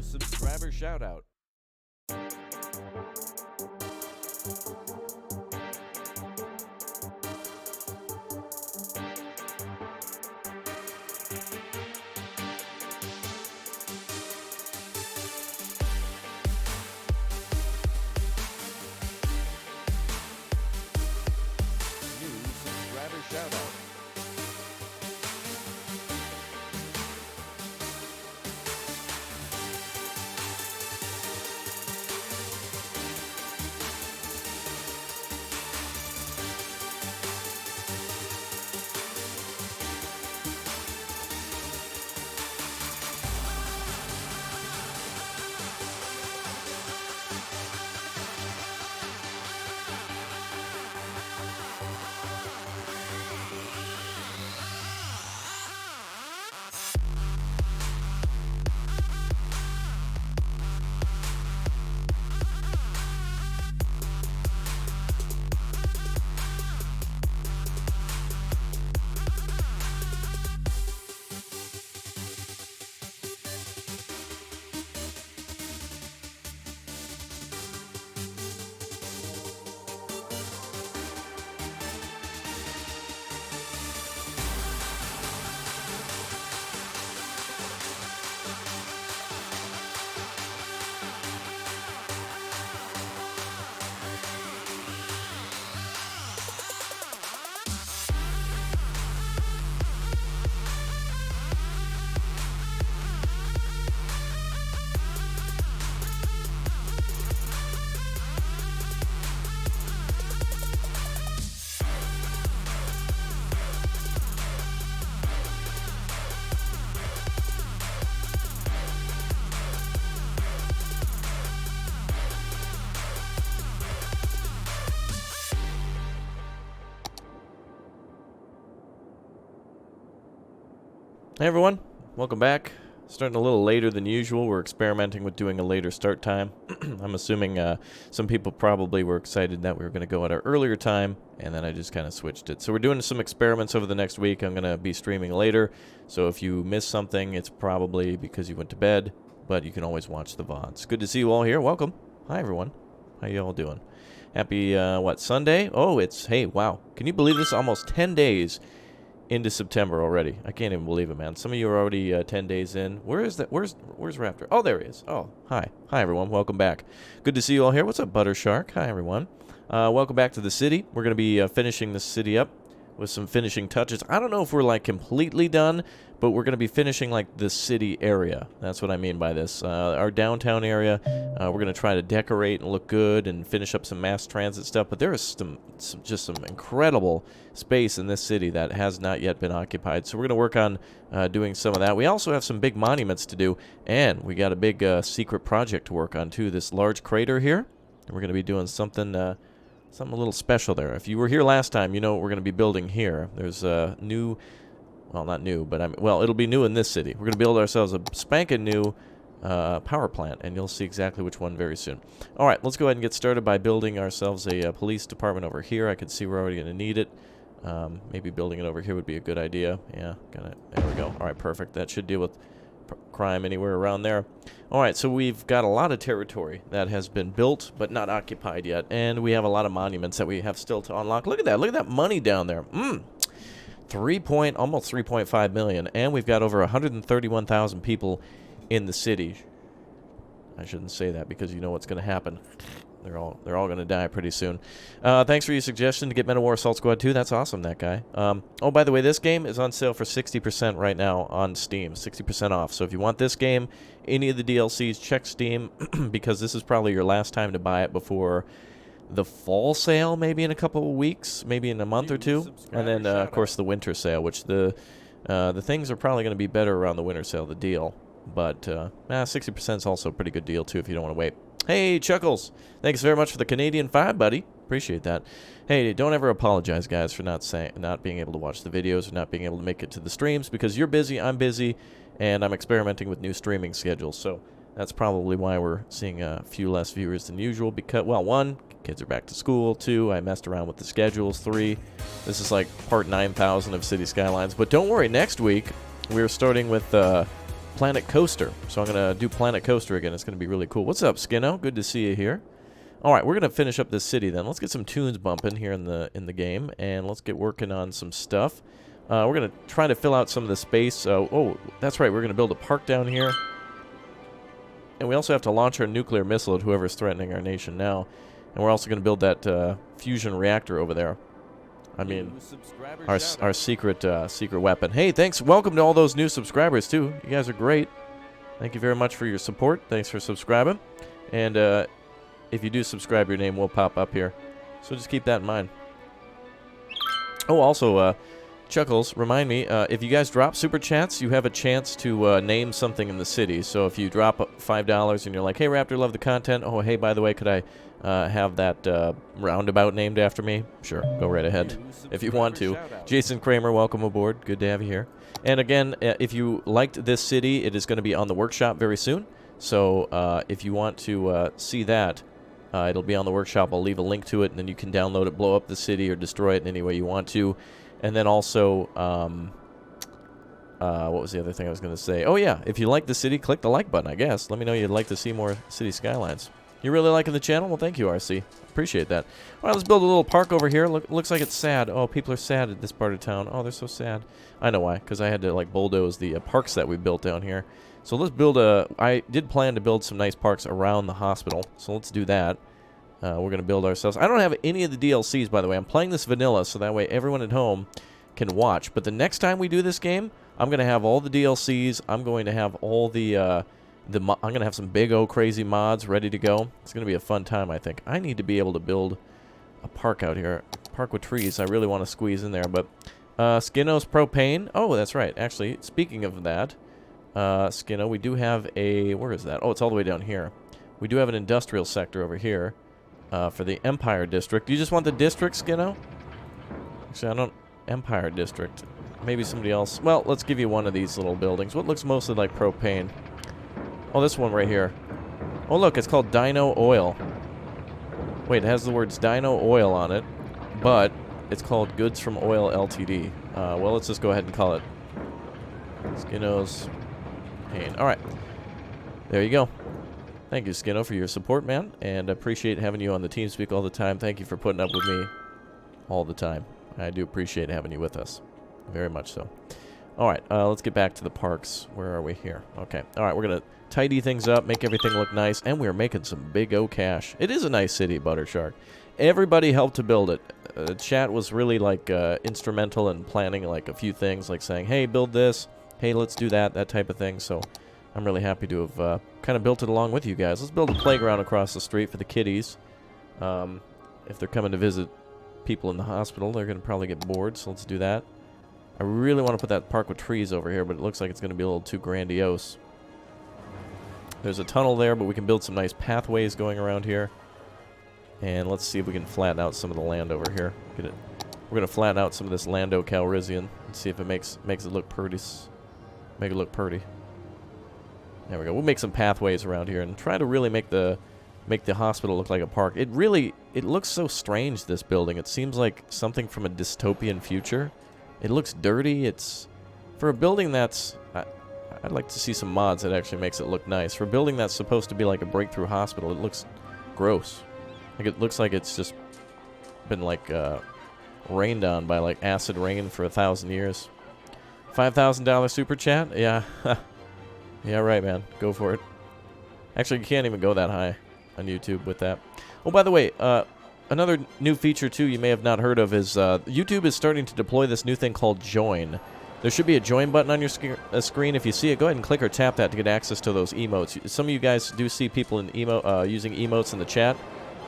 subscriber shout out. Shout out. Hey everyone, welcome back. Starting a little later than usual. We're experimenting with doing a later start time. I'm assuming some people probably were excited that we were going to go at our earlier time, and then I just kind of switched it. So we're doing some experiments over the next week. I'm going to be streaming later, so if you miss something, it's probably because you went to bed, but you can always watch the VODs. Good to see you all here. Welcome. Hi everyone. How you all doing? Happy, Sunday? Oh, hey, wow. Can you believe this? Almost 10 days into September already. I can't even believe it, man. Some of you are already 10 days in. Where is that? Where's Raptor? Oh, there he is. Oh, hi. Hi, everyone. Welcome back. Good to see you all here. What's up, Butter Shark? Hi, everyone. Welcome back to the city. We're going to be finishing the city up with some finishing touches. I don't know if we're, like, completely done, but we're going to be finishing, like, the city area. That's what I mean by this. Our downtown area, we're going to try to decorate and look good and finish up some mass transit stuff, but there is just some incredible space in this city that has not yet been occupied. So we're going to work on doing some of that. We also have some big monuments to do, and we got a big secret project to work on, too. This large crater here, and we're going to be doing something something a little special there. If you were here last time, you know what we're going to be building here. There's a new, well, not new, but it'll be new in this city. We're going to build ourselves a spanking new power plant, and you'll see exactly which one very soon. All right, let's go ahead and get started by building ourselves a police department over here. I can see we're already going to need it. Maybe building it over here would be a good idea. Yeah, got it. There we go. All right, perfect. That should deal with crime anywhere around there. All right, so we've got a lot of territory that has been built but not occupied yet, and we have a lot of monuments that we have still to unlock. Look at that. Look at that money down there. Almost 3.5 million, and we've got over 131,000 people in the city. I shouldn't say that because you know what's going to happen. They're all going to die pretty soon. Thanks for your suggestion to get Men of War Assault Squad 2. That's awesome, that guy. Oh, by the way, this game is on sale for 60% right now on Steam. 60% off. So if you want this game, any of the DLCs, check Steam because this is probably your last time to buy it before the fall sale, maybe in a couple of weeks, maybe in a month or two. And then, of course, the winter sale, which the things are probably going to be better around the winter sale, the deal. But 60% is also a pretty good deal, too, if you don't want to wait. Hey, Chuckles. Thanks very much for the Canadian 5, buddy. Appreciate that. Hey, don't ever apologize, guys, for not being able to watch the videos or not being able to make it to the streams because you're busy, I'm busy, and I'm experimenting with new streaming schedules. So that's probably why we're seeing a few less viewers than usual because, well, 1, kids are back to school. 2, I messed around with the schedules. 3, this is like part 9,000 of City Skylines. But don't worry, next week we're starting with Planet Coaster. So I'm going to do Planet Coaster again. It's going to be really cool. What's up, Skinno? Good to see you here. All right, we're going to finish up this city then. Let's get some tunes bumping here in the game, and let's get working on some stuff. We're going to try to fill out some of the space. Oh, that's right. We're going to build a park down here. And we also have to launch our nuclear missile at whoever's threatening our nation now. And we're also going to build that fusion reactor over there. I mean, our secret weapon. Hey, thanks. Welcome to all those new subscribers, too. You guys are great. Thank you very much for your support. Thanks for subscribing. And if you do subscribe, your name will pop up here. So just keep that in mind. Oh, also, Chuckles, remind me, if you guys drop super chats, you have a chance to name something in the city. So if you drop $5 and you're like, hey, Raptor, love the content. Oh, hey, by the way, could I have that roundabout named after me? Sure, go right ahead if you want to. Jason Kramer, welcome aboard. Good to have you here. And again, if you liked this city, it is going to be on the workshop very soon. So if you want to see that, it'll be on the workshop. I'll leave a link to it, and then you can download it, blow up the city, or destroy it in any way you want to. And then also, what was the other thing I was going to say? Oh, yeah, if you like the city, click the like button, I guess. Let me know you'd like to see more city skylines. You really liking the channel? Well, thank you, RC. Appreciate that. All right, let's build a little park over here. Looks like it's sad. Oh, people are sad at this part of town. Oh, they're so sad. I know why, because I had to, like, bulldoze the parks that we built down here. So let's build I did plan to build some nice parks around the hospital, so let's do that. We're going to build ourselves. I don't have any of the DLCs, by the way. I'm playing this vanilla, so that way everyone at home can watch. But the next time we do this game, I'm going to have all the DLCs. I'm going to have all I'm going to have some big crazy mods ready to go. It's going to be a fun time, I think. I need to be able to build a park out here. Park with trees. I really want to squeeze in there. But Skinno's propane. Oh, that's right. Actually, speaking of that, Skinno, we do have a... Where is that? Oh, it's all the way down here. We do have an industrial sector over here. For the Empire District. Do you just want the district, Skinno? Actually, I don't... Empire District. Maybe somebody else. Well, let's give you one of these little buildings. What looks mostly like propane? Oh, this one right here. Oh, look, it's called Dino Oil. Wait, it has the words Dino Oil on it, but it's called Goods from Oil Ltd. Well, let's just go ahead and call it Skinno's Pain. All right. There you go. Thank you, Skinno, for your support, man, and appreciate having you on the TeamSpeak all the time. Thank you for putting up with me all the time. I do appreciate having you with us. Very much so. All right, let's get back to the parks. Where are we here? Okay. All right, we're going to tidy things up, make everything look nice, and we're making some big cash. It is a nice city, Buttershark. Everybody helped to build it. Chat was really, like, instrumental in planning, like, a few things, like saying, hey, build this. Hey, let's do that, that type of thing. So I'm really happy to have kind of built it along with you guys. Let's build a playground across the street for the kiddies. If they're coming to visit people in the hospital, they're going to probably get bored, so let's do that. I really want to put that park with trees over here, but it looks like it's going to be a little too grandiose. There's a tunnel there, but we can build some nice pathways going around here. And let's see if we can flatten out some of the land over here. We're going to flatten out some of this Lando Calrissian and see if it makes it look pretty. Make it look pretty. There we go. We'll make some pathways around here and try to really make the hospital look like a park. It looks so strange, this building. It seems like something from a dystopian future. It looks dirty. It's for a building that's I'd like to see some mods that actually makes it look nice. For a building that's supposed to be like a breakthrough hospital, it looks gross. Like it looks like it's just been like rained on by like acid rain for 1,000 years. $5,000 super chat? Yeah. Yeah, right, man. Go for it. Actually, you can't even go that high on YouTube with that. Oh, by the way, another new feature, too, you may have not heard of is YouTube is starting to deploy this new thing called Join. There should be a Join button on your screen. If you see it, go ahead and click or tap that to get access to those emotes. Some of you guys do see people in using emotes in the chat,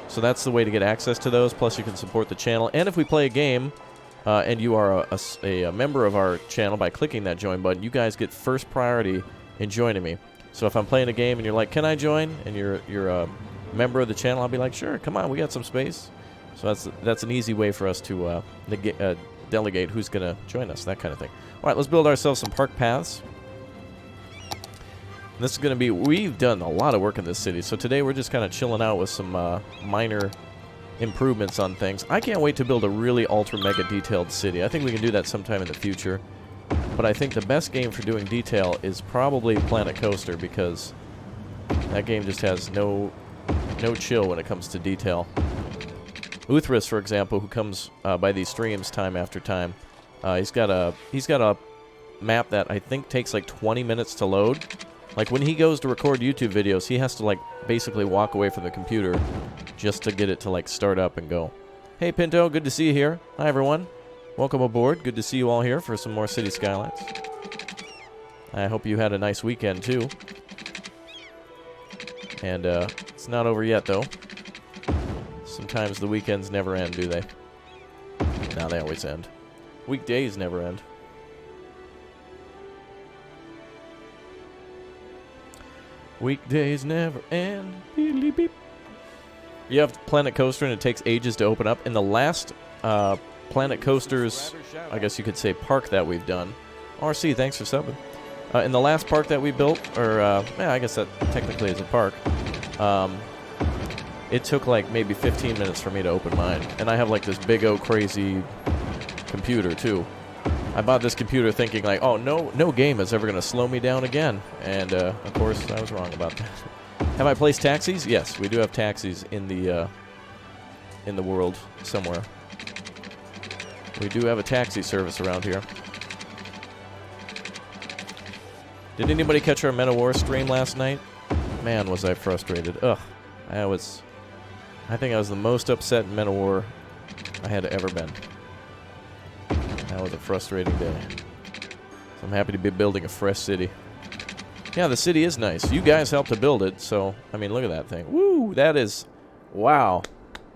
so that's the way to get access to those. Plus, you can support the channel. And if we play a game and you are a member of our channel by clicking that Join button, you guys get first priority in joining me. So if I'm playing a game and you're like, can I join? And you're a member of the channel, I'll be like, sure, come on, we got some space. So that's an easy way for us to delegate who's going to join us, that kind of thing. All right, let's build ourselves some park paths. And this is going to be, we've done a lot of work in this city, so today we're just kind of chilling out with some minor improvements on things. I can't wait to build a really ultra mega detailed city. I think we can do that sometime in the future. But I think the best game for doing detail is probably Planet Coaster, because that game just has no chill when it comes to detail. Uthris, for example, who comes by these streams time after time, he's got a map that I think takes like 20 minutes to load. Like when he goes to record YouTube videos, he has to like basically walk away from the computer just to get it to like start up and go. Hey Pinto, good to see you here. Hi everyone. Welcome aboard. Good to see you all here for some more City Skylines. I hope you had a nice weekend too. And it's not over yet though. Sometimes the weekends never end, do they? No, they always end. Weekdays never end. Weekdays never end. Beep, beep. You have Planet Coaster and it takes ages to open up. In the last Planet Coasters, I guess you could say park that we've done. RC, thanks for subbing. In the last park that we built, or yeah, I guess that technically is a park, it took like maybe 15 minutes for me to open mine. And I have like this big old crazy computer too. I bought this computer thinking like, oh, no game is ever going to slow me down again. And of course, I was wrong about that. Have I placed taxis? Yes, we do have taxis in the world somewhere. We do have a taxi service around here. Did anybody catch our Men of War stream last night? Man, was I frustrated. Ugh. I think I was the most upset in Men of War I had ever been. That was a frustrating day. So I'm happy to be building a fresh city. Yeah, the city is nice. You guys helped to build it, so, I mean, look at that thing. Woo, that is, wow.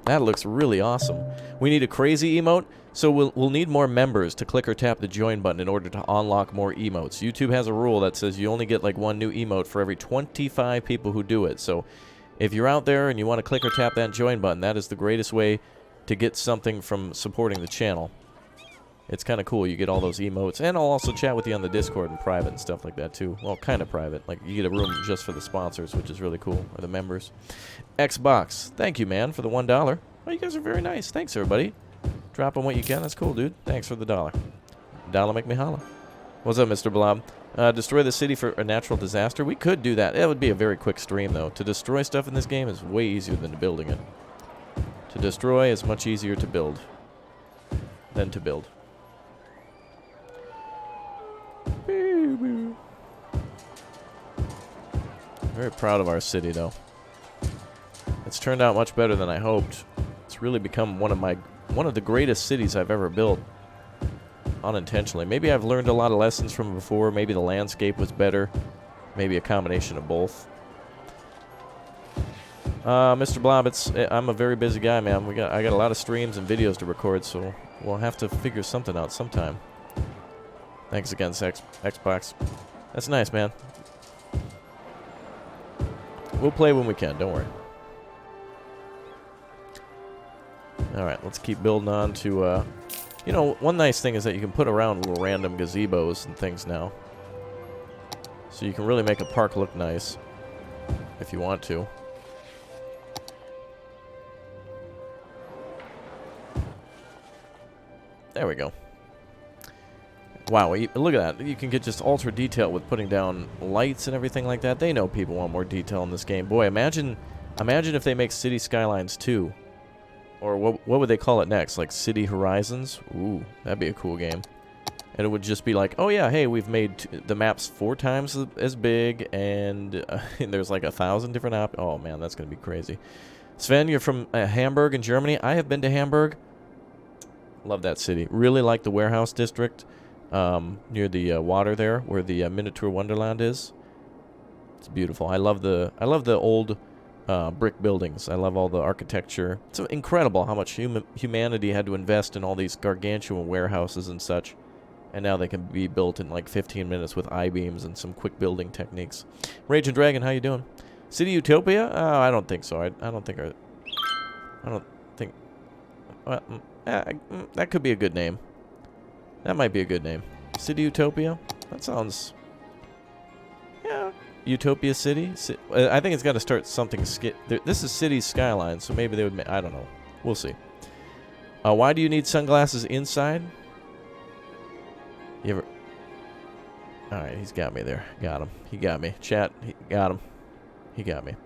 That looks really awesome. We need a crazy emote, so we'll need more members to click or tap the join button in order to unlock more emotes. YouTube has a rule that says you only get like one new emote for every 25 people who do it. So if you're out there and you want to click or tap that join button, that is the greatest way to get something from supporting the channel. It's kind of cool. You get all those emotes. And I'll also chat with you on the Discord in private and stuff like that, too. Well, kind of private. Like, you get a room just for the sponsors, which is really cool, or the members. Xbox. Thank you, man, for the $1. Oh, you guys are very nice. Thanks, everybody. Dropping what you can. That's cool, dude. Thanks for the $1. Dollar make me holla. What's up, Mr. Blob? Destroy the city for a natural disaster? We could do that. It would be a very quick stream, though. To destroy stuff in this game is way easier than building it. To destroy is much easier to build than to build. Very proud of our city, though. It's turned out much better than I hoped. It's really become one of the greatest cities I've ever built. Unintentionally. Maybe I've learned a lot of lessons from before. Maybe the landscape was better. Maybe a combination of both. Mr. Blob, I'm a very busy guy, man. I got a lot of streams and videos to record, so we'll have to figure something out sometime. Thanks again, Xbox. That's nice, man. We'll play when we can, don't worry. Alright, let's keep building on to, you know, one nice thing is that you can put around little random gazebos and things now. So you can really make a park look nice, if you want to. There we go. Wow, look at that. You can get just ultra detail with putting down lights and everything like that. They know people want more detail in this game. Boy, imagine if they make City Skylines 2. Or what would they call it next? Like City Horizons? Ooh, that'd be a cool game. And it would just be like, oh yeah, hey, we've made the maps 4 times as big, and there's like 1,000 different Oh man, that's going to be crazy. Sven, you're from Hamburg in Germany. I have been to Hamburg. Love that city. Really like the warehouse district. Near the water there, where the Miniature Wonderland is. It's beautiful. I love the old brick buildings. I love all the architecture. It's incredible how much humanity had to invest in all these gargantuan warehouses and such, and now they can be built in like 15 minutes with I-beams and some quick building techniques. Raging Dragon, how you doing? City Utopia? I don't think so. I don't think. That could be a good name. That might be a good name. City Utopia? That sounds... Yeah. Utopia City? I think it's got to start something... This is City Skylines, so maybe they would... I don't know. We'll see. Why do you need sunglasses inside? You Alright, he's got me there. Got him. He got me. Chat, he got him. He got me.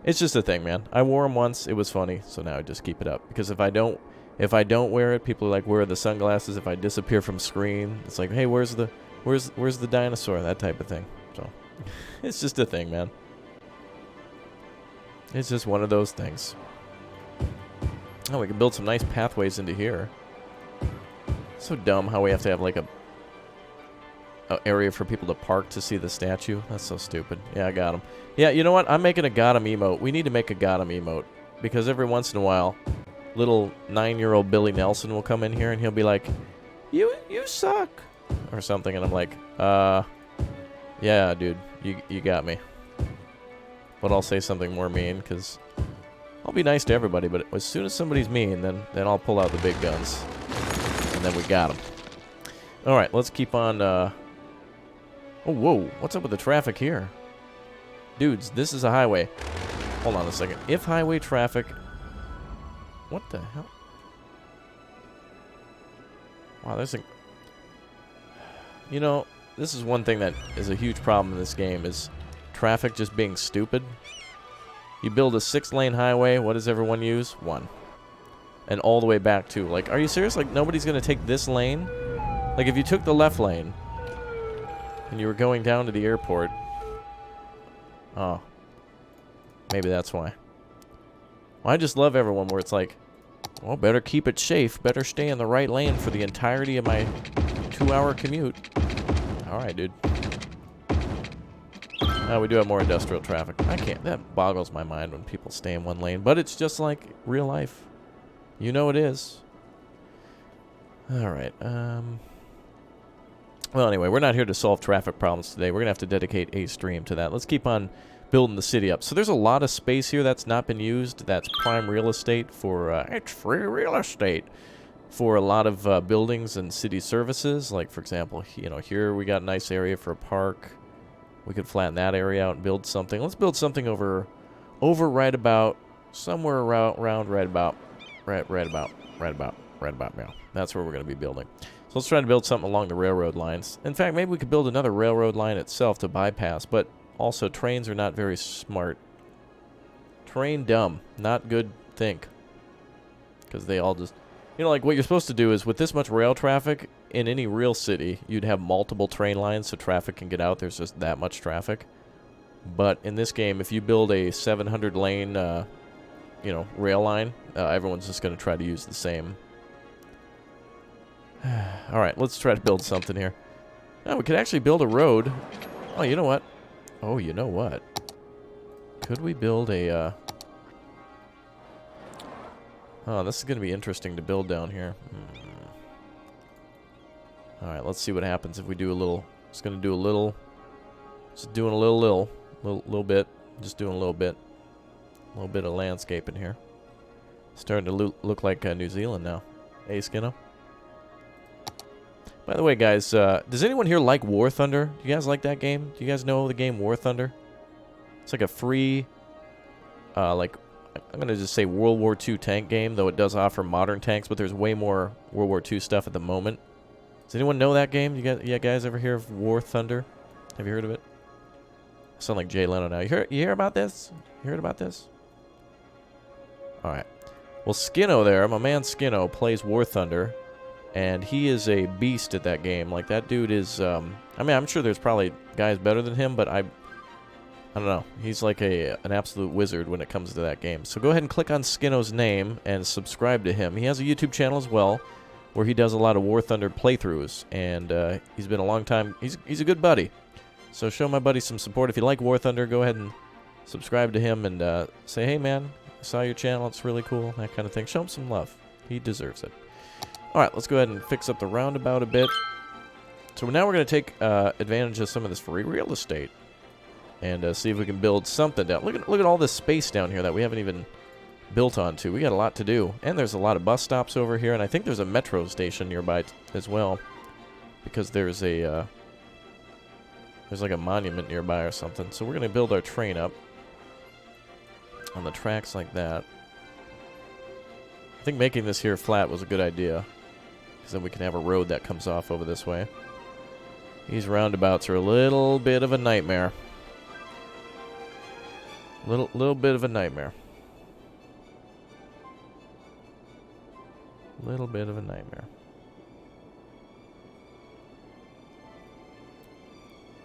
It's just a thing, man. I wore them once. It was funny, so now I just keep it up. Because if I don't wear it, people are like, where are the sunglasses? If I disappear from screen, it's like, hey, where's the dinosaur? That type of thing. So, it's just a thing, man. It's just one of those things. Oh, we can build some nice pathways into here. So dumb how we have to have like a area for people to park to see the statue. That's so stupid. Yeah, I got him. Yeah, you know what? I'm making a got him emote. We need to make a got him emote. Because every once in a while, little 9-year-old Billy Nelson will come in here and he'll be like, You suck. Or something. And I'm like, yeah, dude. You got me. But I'll say something more mean because I'll be nice to everybody. But as soon as somebody's mean, then I'll pull out the big guns. And then we got them. Alright, let's keep on, Oh, whoa. What's up with the traffic here? Dudes, this is a highway. Hold on a second. If highway traffic... What the hell? Wow, there's a... You know, this is one thing that is a huge problem in this game, is traffic just being stupid. You build a 6-lane highway, what does everyone use? 1. And all the way back, too. Like, are you serious? Like, nobody's gonna take this lane? Like, if you took the left lane, and you were going down to the airport... Oh. Maybe that's why. Well, I just love everyone where it's like, well, better keep it safe. Better stay in the right lane for the entirety of my 2-hour commute. Alright, dude. We do have more industrial traffic. I can't... That boggles my mind when people stay in one lane. But it's just like real life. You know it is. Alright, Well, anyway, we're not here to solve traffic problems today. We're going to have to dedicate a stream to that. Let's keep on building the city up. So there's a lot of space here that's not been used. That's prime real estate for... it's free real estate for a lot of buildings and city services. Like, for example, you know, here we got a nice area for a park. We could flatten that area out and build something. Let's build something over right about... Somewhere around right about now. That's where we're going to be building. So let's try to build something along the railroad lines. In fact, maybe we could build another railroad line itself to bypass, but also trains are not very smart. Train dumb. Not good think. Because they all just... You know, like what you're supposed to do is with this much rail traffic, in any real city, you'd have multiple train lines so traffic can get out. There's just that much traffic. But in this game, if you build a 700 lane, you know, rail line, everyone's just going to try to use the same... Alright, let's try to build something here. Oh, we could actually build a road. Oh, you know what? Oh, you know what? Could we build a, Oh, this is going to be interesting to build down here. Alright, let's see what happens if we do a little... Just going to do a little... Just doing a little bit. Just doing a little bit. A little bit of landscaping here. Starting to look like New Zealand now. Hey, Skinner. By the way, guys, does anyone here like War Thunder? Do you guys like that game? Do you guys know the game War Thunder? It's like a free, like, I'm going to just say World War II tank game, though it does offer modern tanks, but there's way more World War II stuff at the moment. Does anyone know that game? You guys ever hear of War Thunder? Have you heard of it? I sound like Jay Leno now. You hear about this? You heard about this? Alright. Well, Skinno there, my man Skinno, plays War Thunder. And he is a beast at that game. Like, that dude is, I mean, I'm sure there's probably guys better than him, but I don't know. He's like an absolute wizard when it comes to that game. So go ahead and click on Skinno's name and subscribe to him. He has a YouTube channel as well, where he does a lot of War Thunder playthroughs. And he's been a long time. He's a good buddy. So show my buddy some support. If you like War Thunder, go ahead and subscribe to him and say, hey, man, I saw your channel. It's really cool. That kind of thing. Show him some love. He deserves it. Alright, let's go ahead and fix up the roundabout a bit. So now we're going to take advantage of some of this free real estate. And see if we can build something down. Look at all this space down here that we haven't even built onto. We got a lot to do. And there's a lot of bus stops over here. And I think there's a metro station nearby as well. Because there's a... there's like a monument nearby or something. So we're going to build our train up. On the tracks like that. I think making this here flat was a good idea. Because then we can have a road that comes off over this way. These roundabouts are a little bit of a nightmare. Little bit of a nightmare. Little bit of a nightmare.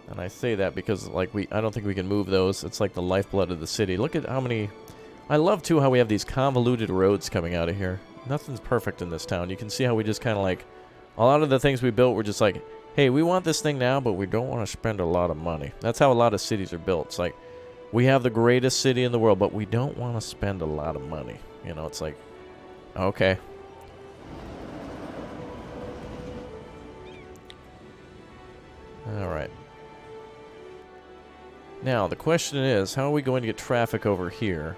And I say that because, like, I don't think we can move those. It's like the lifeblood of the city. Look at how many... I love, too, how we have these convoluted roads coming out of here. Nothing's perfect in this town. You can see how we just kind of, like... A lot of the things we built were just like, hey, we want this thing now, but we don't want to spend a lot of money. That's how a lot of cities are built. It's like, we have the greatest city in the world, but we don't want to spend a lot of money. You know, it's like, okay. All right. Now, the question is, how are we going to get traffic over here?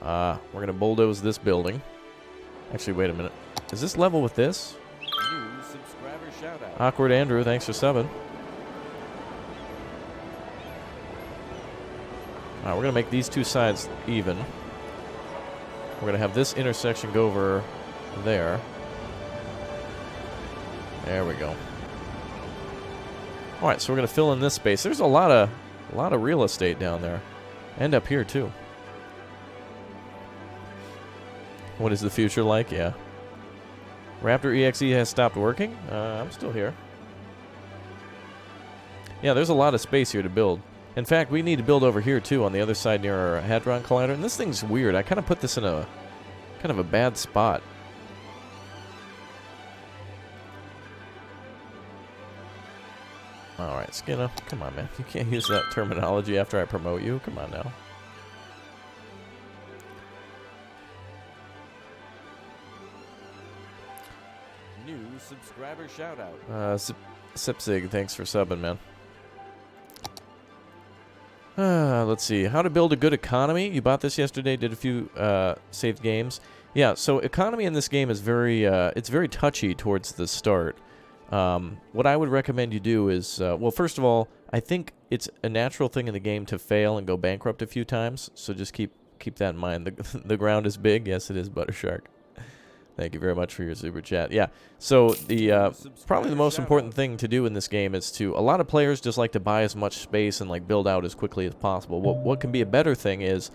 We're going to bulldoze this building. Actually, wait a minute. Is this level with this? New subscriber shout out. Awkward Andrew, thanks for subbing. Alright, we're going to make these two sides even. We're going to have this intersection go over there. There we go. Alright, so we're going to fill in this space. There's a lot of real estate down there. And up here, too. What is the future like? Yeah. Raptor EXE has stopped working? I'm still here. Yeah, there's a lot of space here to build. In fact, we need to build over here, too, on the other side near our Hadron Collider. And this thing's weird. I kind of put this in a kind of a bad spot. Alright, Skinner. Come on, man. You can't use that terminology after I promote you. Come on now. New subscriber shout out. Sipsig, thanks for subbing, man. Let's see. How to build a good economy. You bought this yesterday, did a few saved games. Yeah, so economy in this game is it's very touchy towards the start. What I would recommend you do is, well, first of all, I think it's a natural thing in the game to fail and go bankrupt a few times, so just keep that in mind. The ground is big. Yes, it is, Buttershark. Thank you very much for your super chat. Yeah, so probably the most important thing to do in this game is a lot of players just like to buy as much space and like build out as quickly as possible. What can be a better thing is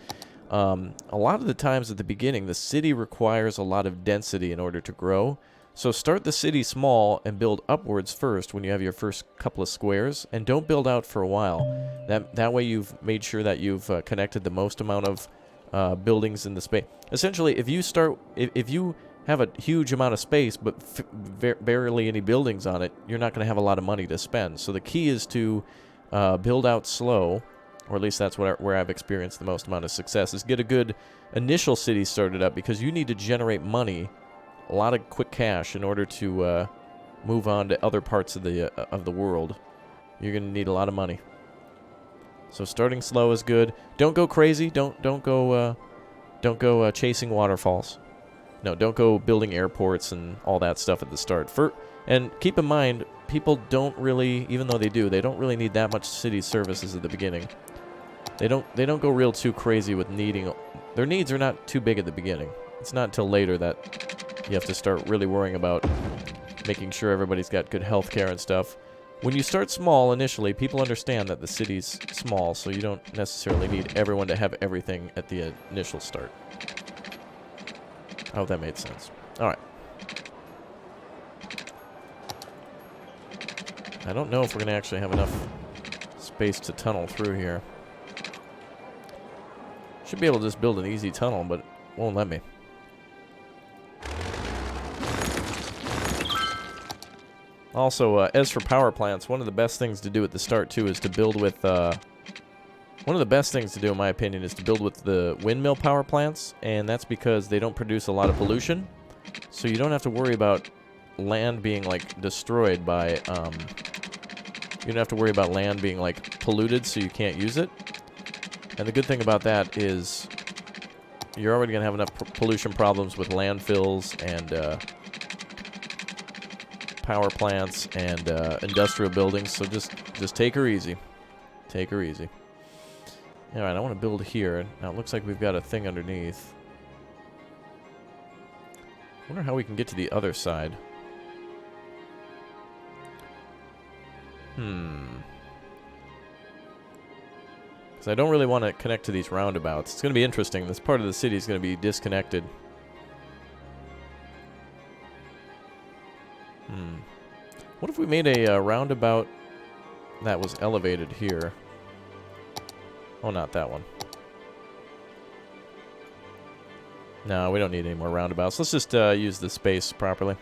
a lot of the times at the beginning, the city requires a lot of density in order to grow. So start the city small and build upwards first when you have your first couple of squares, and don't build out for a while. That way you've made sure that you've connected the most amount of buildings in the space. Essentially, if you have a huge amount of space but barely any buildings on it, you're not going to have a lot of money to spend. So the key is to build out slow, or at least that's where I've experienced the most amount of success, is get a good initial city started up, because you need to generate money, a lot of quick cash, in order to move on to other parts of the world. You're going to need a lot of money. So starting slow is good. Don't go crazy. Don't go chasing waterfalls. No, don't go building airports and all that stuff at the start. And keep in mind, people don't really, even though they don't really need that much city services at the beginning. They don't go real too crazy with needing. Their needs are not too big at the beginning. It's not until later that you have to start really worrying about making sure everybody's got good health care and stuff. When you start small initially, people understand that the city's small, so you don't necessarily need everyone to have everything at the initial start. I hope that made sense. Alright. I don't know if we're going to actually have enough space to tunnel through here. Should be able to just build an easy tunnel, but it won't let me. Also, as for power plants, one of the best things to do at the start, too, is to build with... one of the best things to do, in my opinion, is to build with the windmill power plants, and that's because they don't produce a lot of pollution, so you don't have to worry about land being, like, destroyed by, you don't have to worry about land being, like, polluted so you can't use it. And the good thing about that is you're already going to have enough pollution problems with landfills and power plants and industrial buildings, so just take her easy. Take her easy. Alright, I want to build here. Now it looks like we've got a thing underneath. I wonder how we can get to the other side. Because I don't really want to connect to these roundabouts. It's going to be interesting. This part of the city is going to be disconnected. What if we made a roundabout that was elevated here? Oh, not that one. No, we don't need any more roundabouts. Let's just use the space properly.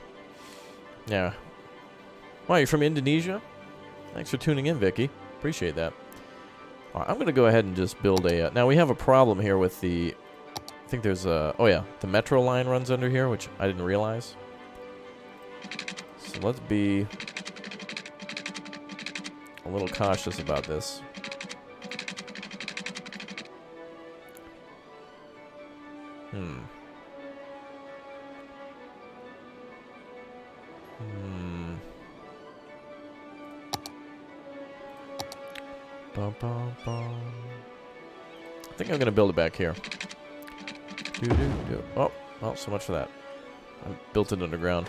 Yeah. Wow, you're from Indonesia? Thanks for tuning in, Vicky. Appreciate that. All right, I'm going to go ahead and just build a... now, we have a problem here with the... I think there's a... Oh, yeah. The metro line runs under here, which I didn't realize. So let's be a little cautious about this. Bum, bum, bum. I think I'm going to build it back here. Oh, well, so much for that. I built it underground.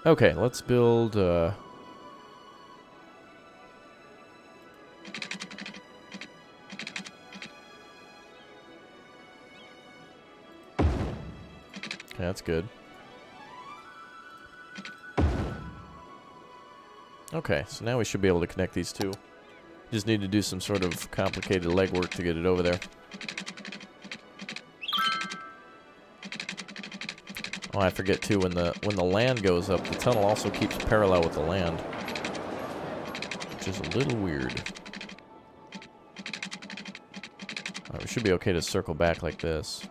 Okay, let's build... Okay, that's good. Okay, so now we should be able to connect these two. Just need to do some sort of complicated legwork to get it over there. Oh, I forget too, when the land goes up, the tunnel also keeps parallel with the land. Which is a little weird. Alright, we should be okay to circle back like this.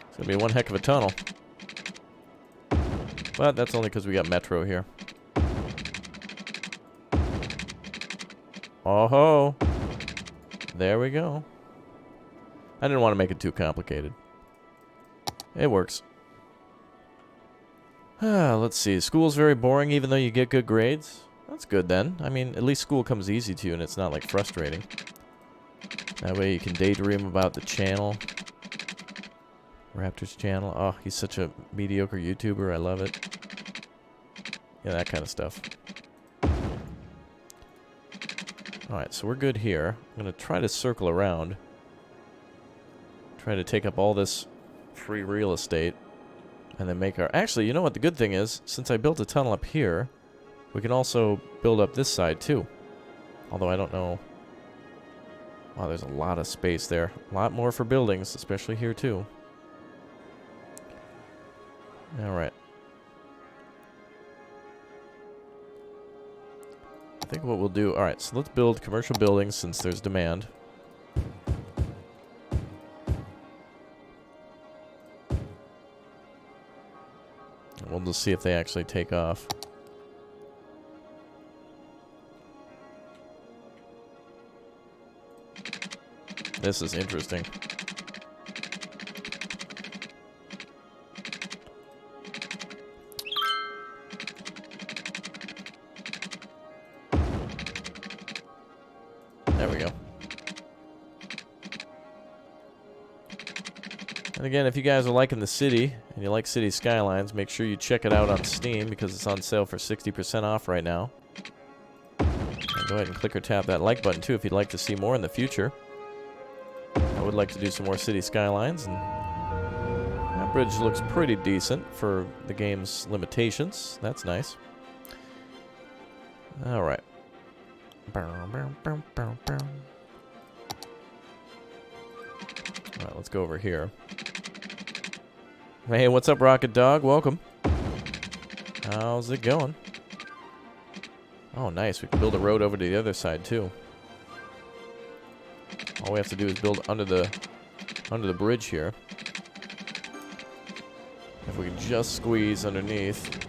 It's gonna be one heck of a tunnel. But that's only because we got metro here. Oh ho! There we go. I didn't want to make it too complicated. It works. Let's see. School's very boring even though you get good grades. That's good then. I mean, at least school comes easy to you and it's not like frustrating. That way you can daydream about the channel. Raptor's channel. Oh, he's such a mediocre YouTuber. I love it. Yeah, that kind of stuff. Alright, so we're good here. I'm going to try to circle around. Try to take up all this free real estate. And then make our... Actually, you know what the good thing is? Since I built a tunnel up here, we can also build up this side too. Although I don't know... Wow, there's a lot of space there. A lot more for buildings, especially here too. Alright. I think what we'll do... Alright, so let's build commercial buildings since there's demand. And we'll just see if they actually take off. This is interesting. There we go. And again, if you guys are liking the city, and you like City Skylines, make sure you check it out on Steam, because it's on sale for 60% off right now. And go ahead and click or tap that like button, too, if you'd like to see more in the future. I would like to do some more City Skylines, and that bridge looks pretty decent for the game's limitations. That's nice. Alright. Alright, let's go over here. Hey, what's up, Rocket Dog? Welcome. How's it going? Oh, nice. We can build a road over to the other side, too. All we have to do is build under the bridge here. If we can just squeeze underneath.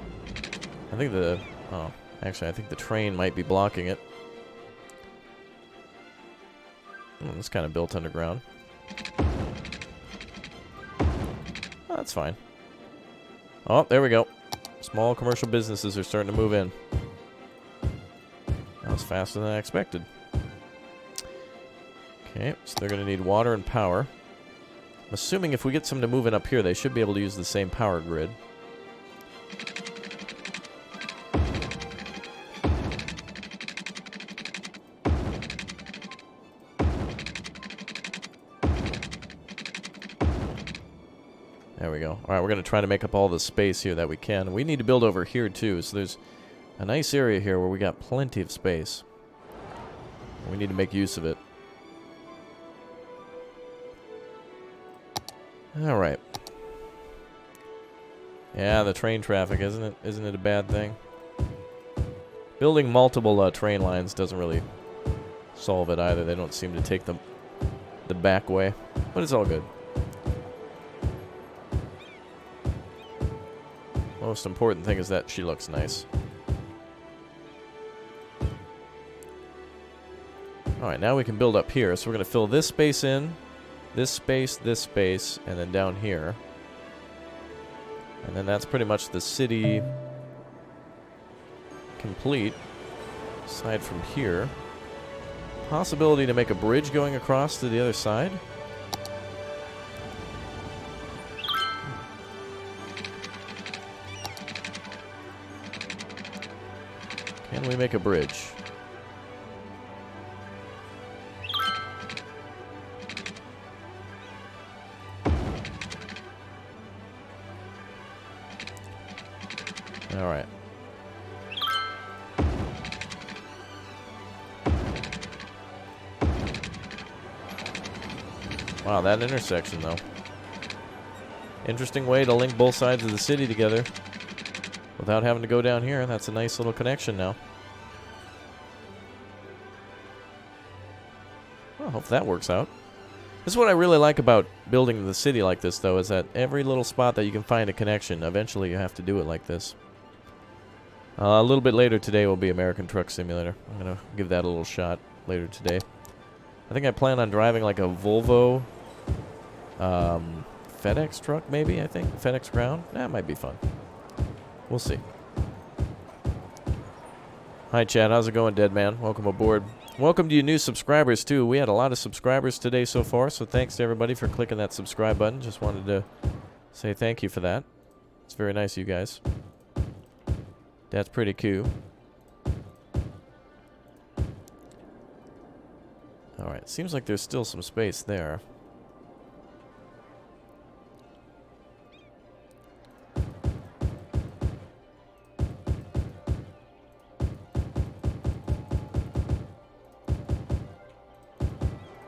I think the... Oh, actually, I think the train might be blocking it. It's kind of built underground. Oh, that's fine. Oh, there we go. Small commercial businesses are starting to move in. That was faster than I expected. Okay, so they're going to need water and power. I'm assuming if we get some to move in up here, they should be able to use the same power grid. There we go. Alright, we're going to try to make up all the space here that we can. We need to build over here too, so there's a nice area here where we got plenty of space. We need to make use of it. Alright. Yeah, the train traffic, isn't it? Isn't it a bad thing? Building multiple train lines doesn't really solve it either. They don't seem to take the back way, but it's all good. Most important thing is that she looks nice. Alright, now we can build up here. So we're going to fill this space in, this space, and then down here. And then that's pretty much the city complete. Aside from here. Possibility to make a bridge going across to the other side. Can we make a bridge? All right. Wow, that intersection, though. Interesting way to link both sides of the city together without having to go down here. That's a nice little connection now. Well, hope that works out. This is what I really like about building the city like this, though, is that every little spot that you can find a connection, eventually you have to do it like this. A little bit later today will be American Truck Simulator. I'm going to give that a little shot later today. I think I plan on driving like a Volvo FedEx truck, maybe, I think. FedEx Ground. That might be fun. We'll see. Hi, Chad. How's it going, Dead Man? Welcome aboard. Welcome to you new subscribers, too. We had a lot of subscribers today so far, so thanks to everybody for clicking that subscribe button. Just wanted to say thank you for that. It's very nice of you guys. That's pretty cool. Alright, seems like there's still some space there.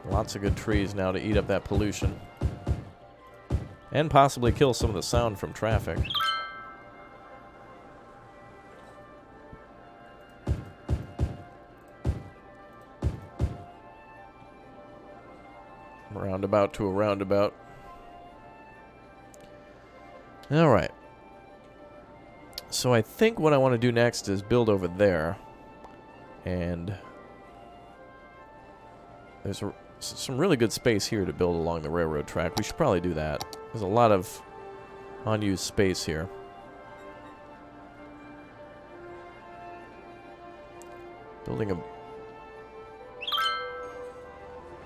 Lots of good trees now to eat up that pollution. And possibly kill some of the sound from traffic. Roundabout to a roundabout. Alright. So I think what I want to do next is build over there. And there's some really good space here to build along the railroad track. We should probably do that. There's a lot of unused space here. Building a...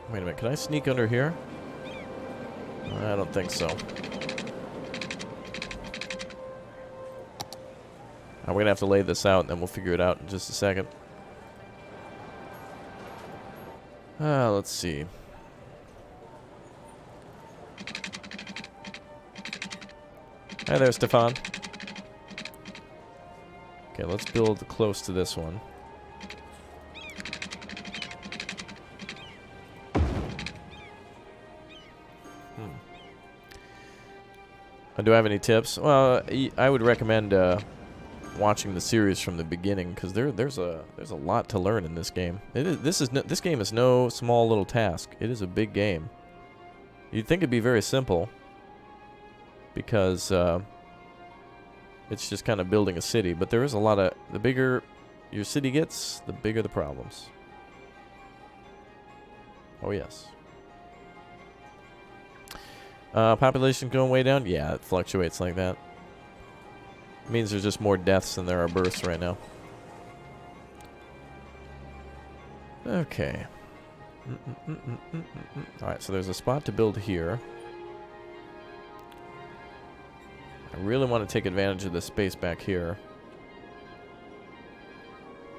Wait a minute, can I sneak under here? I don't think so. We're going to have to lay this out, and then we'll figure it out in just a second. Let's see. Hi there, Stefan. Okay, let's build close to this one. Do I have any tips? Well, I would recommend watching the series from the beginning, because there's a lot to learn in this game. This game is no small little task. It is a big game. You'd think it'd be very simple, because it's just kind of building a city. But there is a lot of... The bigger your city gets, the bigger the problems. Oh yes. Population going way down? Yeah, it fluctuates like that. It means there's just more deaths than there are births right now. Okay. Alright, so there's a spot to build here. I really want to take advantage of this space back here.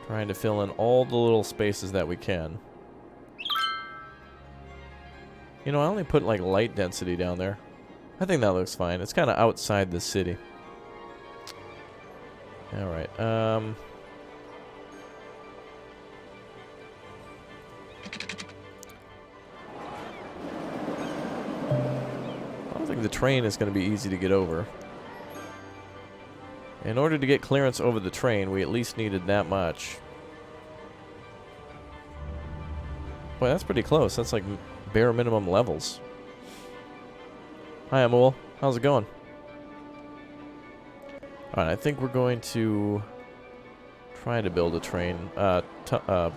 Trying to fill in all the little spaces that we can. You know, I only put like light density down there. I think that looks fine. It's kind of outside the city. Alright, I don't think the train is going to be easy to get over. In order to get clearance over the train, we at least needed that much. Boy, that's pretty close. That's like bare minimum levels. Hi, Amul. How's it going? Alright, I think we're going to try to build a train,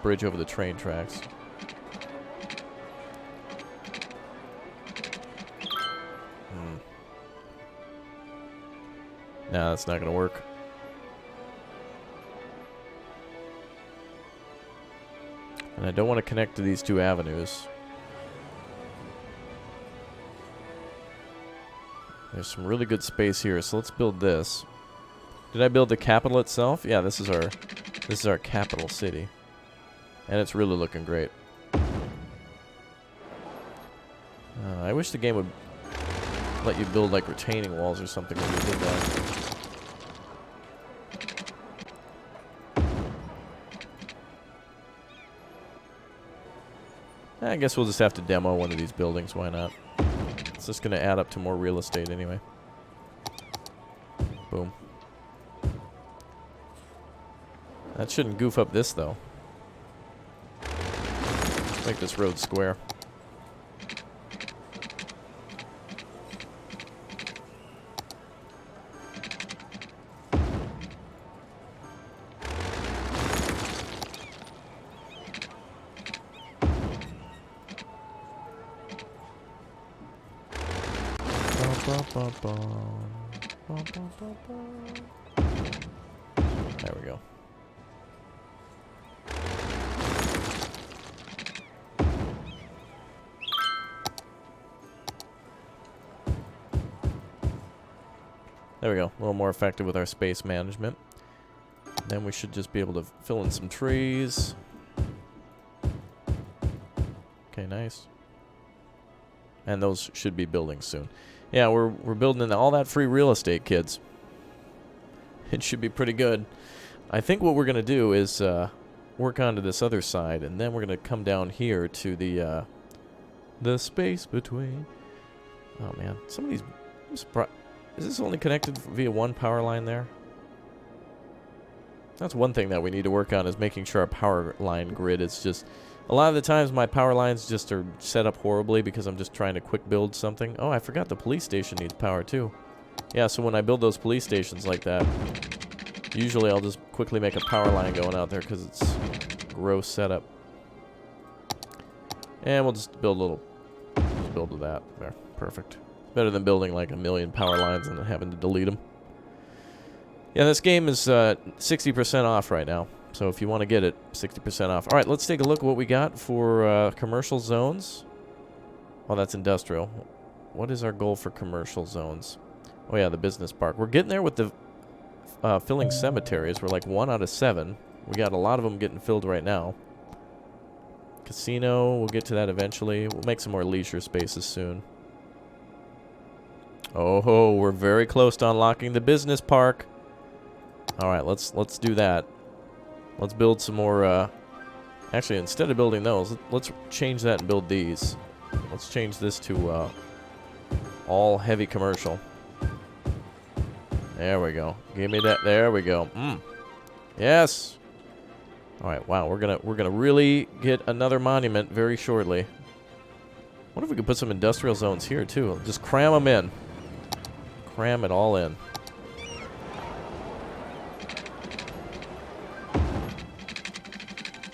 bridge over the train tracks. Nah, that's not going to work. And I don't want to connect to these two avenues. There's some really good space here, so let's build this. Did I build the capital itself? Yeah, this is our capital city. And it's really looking great. I wish the game would let you build like retaining walls or something when you did that. I guess we'll just have to demo one of these buildings, why not? It's just going to add up to more real estate anyway. Boom. That shouldn't goof up this, though. Let's make this road square. There we go. There we go. A little more effective with our space management. Then we should just be able to fill in some trees. Okay, nice. And those should be building soon. Yeah, we're building in all that free real estate, kids. It should be pretty good. I think what we're going to do is work onto this other side, and then we're going to come down here to the space between. Oh, man. Some of these... Is this only connected via one power line there? That's one thing that we need to work on, is making sure our power line grid is just... A lot of the times my power lines just are set up horribly because I'm just trying to quick build something. Oh, I forgot the police station needs power too. Yeah, so when I build those police stations like that, usually I'll just quickly make a power line going out there because it's gross setup. And we'll just build a little... Just build with that. There. Perfect. Better than building like a million power lines and then having to delete them. Yeah, this game is 60% off right now. So if you want to get it, 60% off. All right, let's take a look at what we got for commercial zones. Oh, that's industrial. What is our goal for commercial zones? Oh, yeah, the business park. We're getting there with the filling cemeteries. We're like 1 out of 7. We got a lot of them getting filled right now. Casino, we'll get to that eventually. We'll make some more leisure spaces soon. Oh, we're very close to unlocking the business park. All right, let's do that. Let's build some more, actually, instead of building those, let's change that and build these. Let's change this to all heavy commercial. There we go. Give me that. There we go. Yes. All right. Wow. We're gonna really get another monument very shortly. What if we could put some industrial zones here too? Just cram them in. Cram it all in.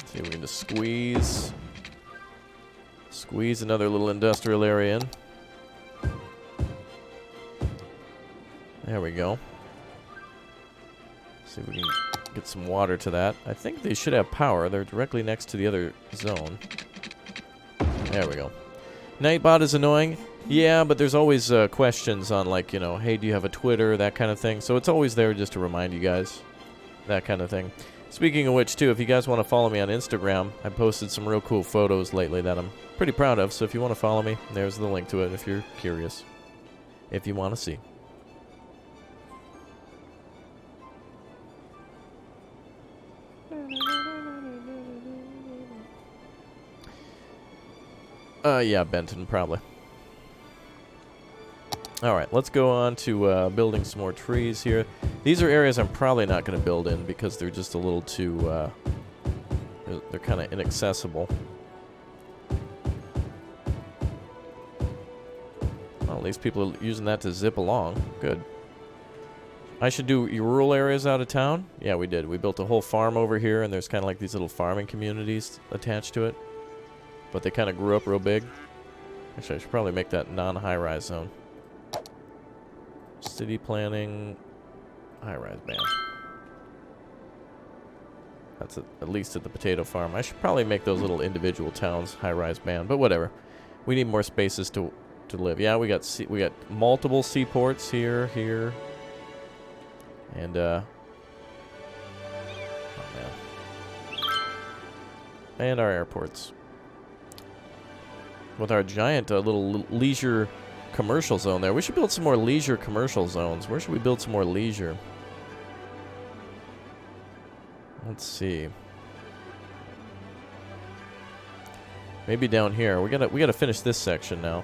See if we can just squeeze another little industrial area in. There we go. See if we can get some water to that. I think they should have power. They're directly next to the other zone. There we go. Nightbot is annoying. Yeah, but there's always questions on, like, you know, hey, do you have a Twitter, that kind of thing. So it's always there just to remind you guys, that kind of thing. Speaking of which, too, if you guys want to follow me on Instagram, I posted some real cool photos lately that I'm pretty proud of. So if you want to follow me, there's the link to it if you're curious, if you want to see. Yeah, Benton, probably. Alright, let's go on to building some more trees here. These are areas I'm probably not going to build in because they're just a little too, they're kind of inaccessible. Well, at least people are using that to zip along. Good. I should do rural areas out of town? Yeah, we did. We built a whole farm over here, and there's kind of like these little farming communities attached to it. But they kind of grew up real big. Actually, I should probably make that non-high-rise zone. City planning, high-rise ban. That's at least at the potato farm. I should probably make those little individual towns high-rise ban, but whatever. We need more spaces to live. Yeah, we got multiple seaports here, and oh man, and our airports. With our giant little leisure commercial zone there. We should build some more leisure commercial zones. Where should we build some more leisure? Let's see. Maybe down here. We gotta finish this section now.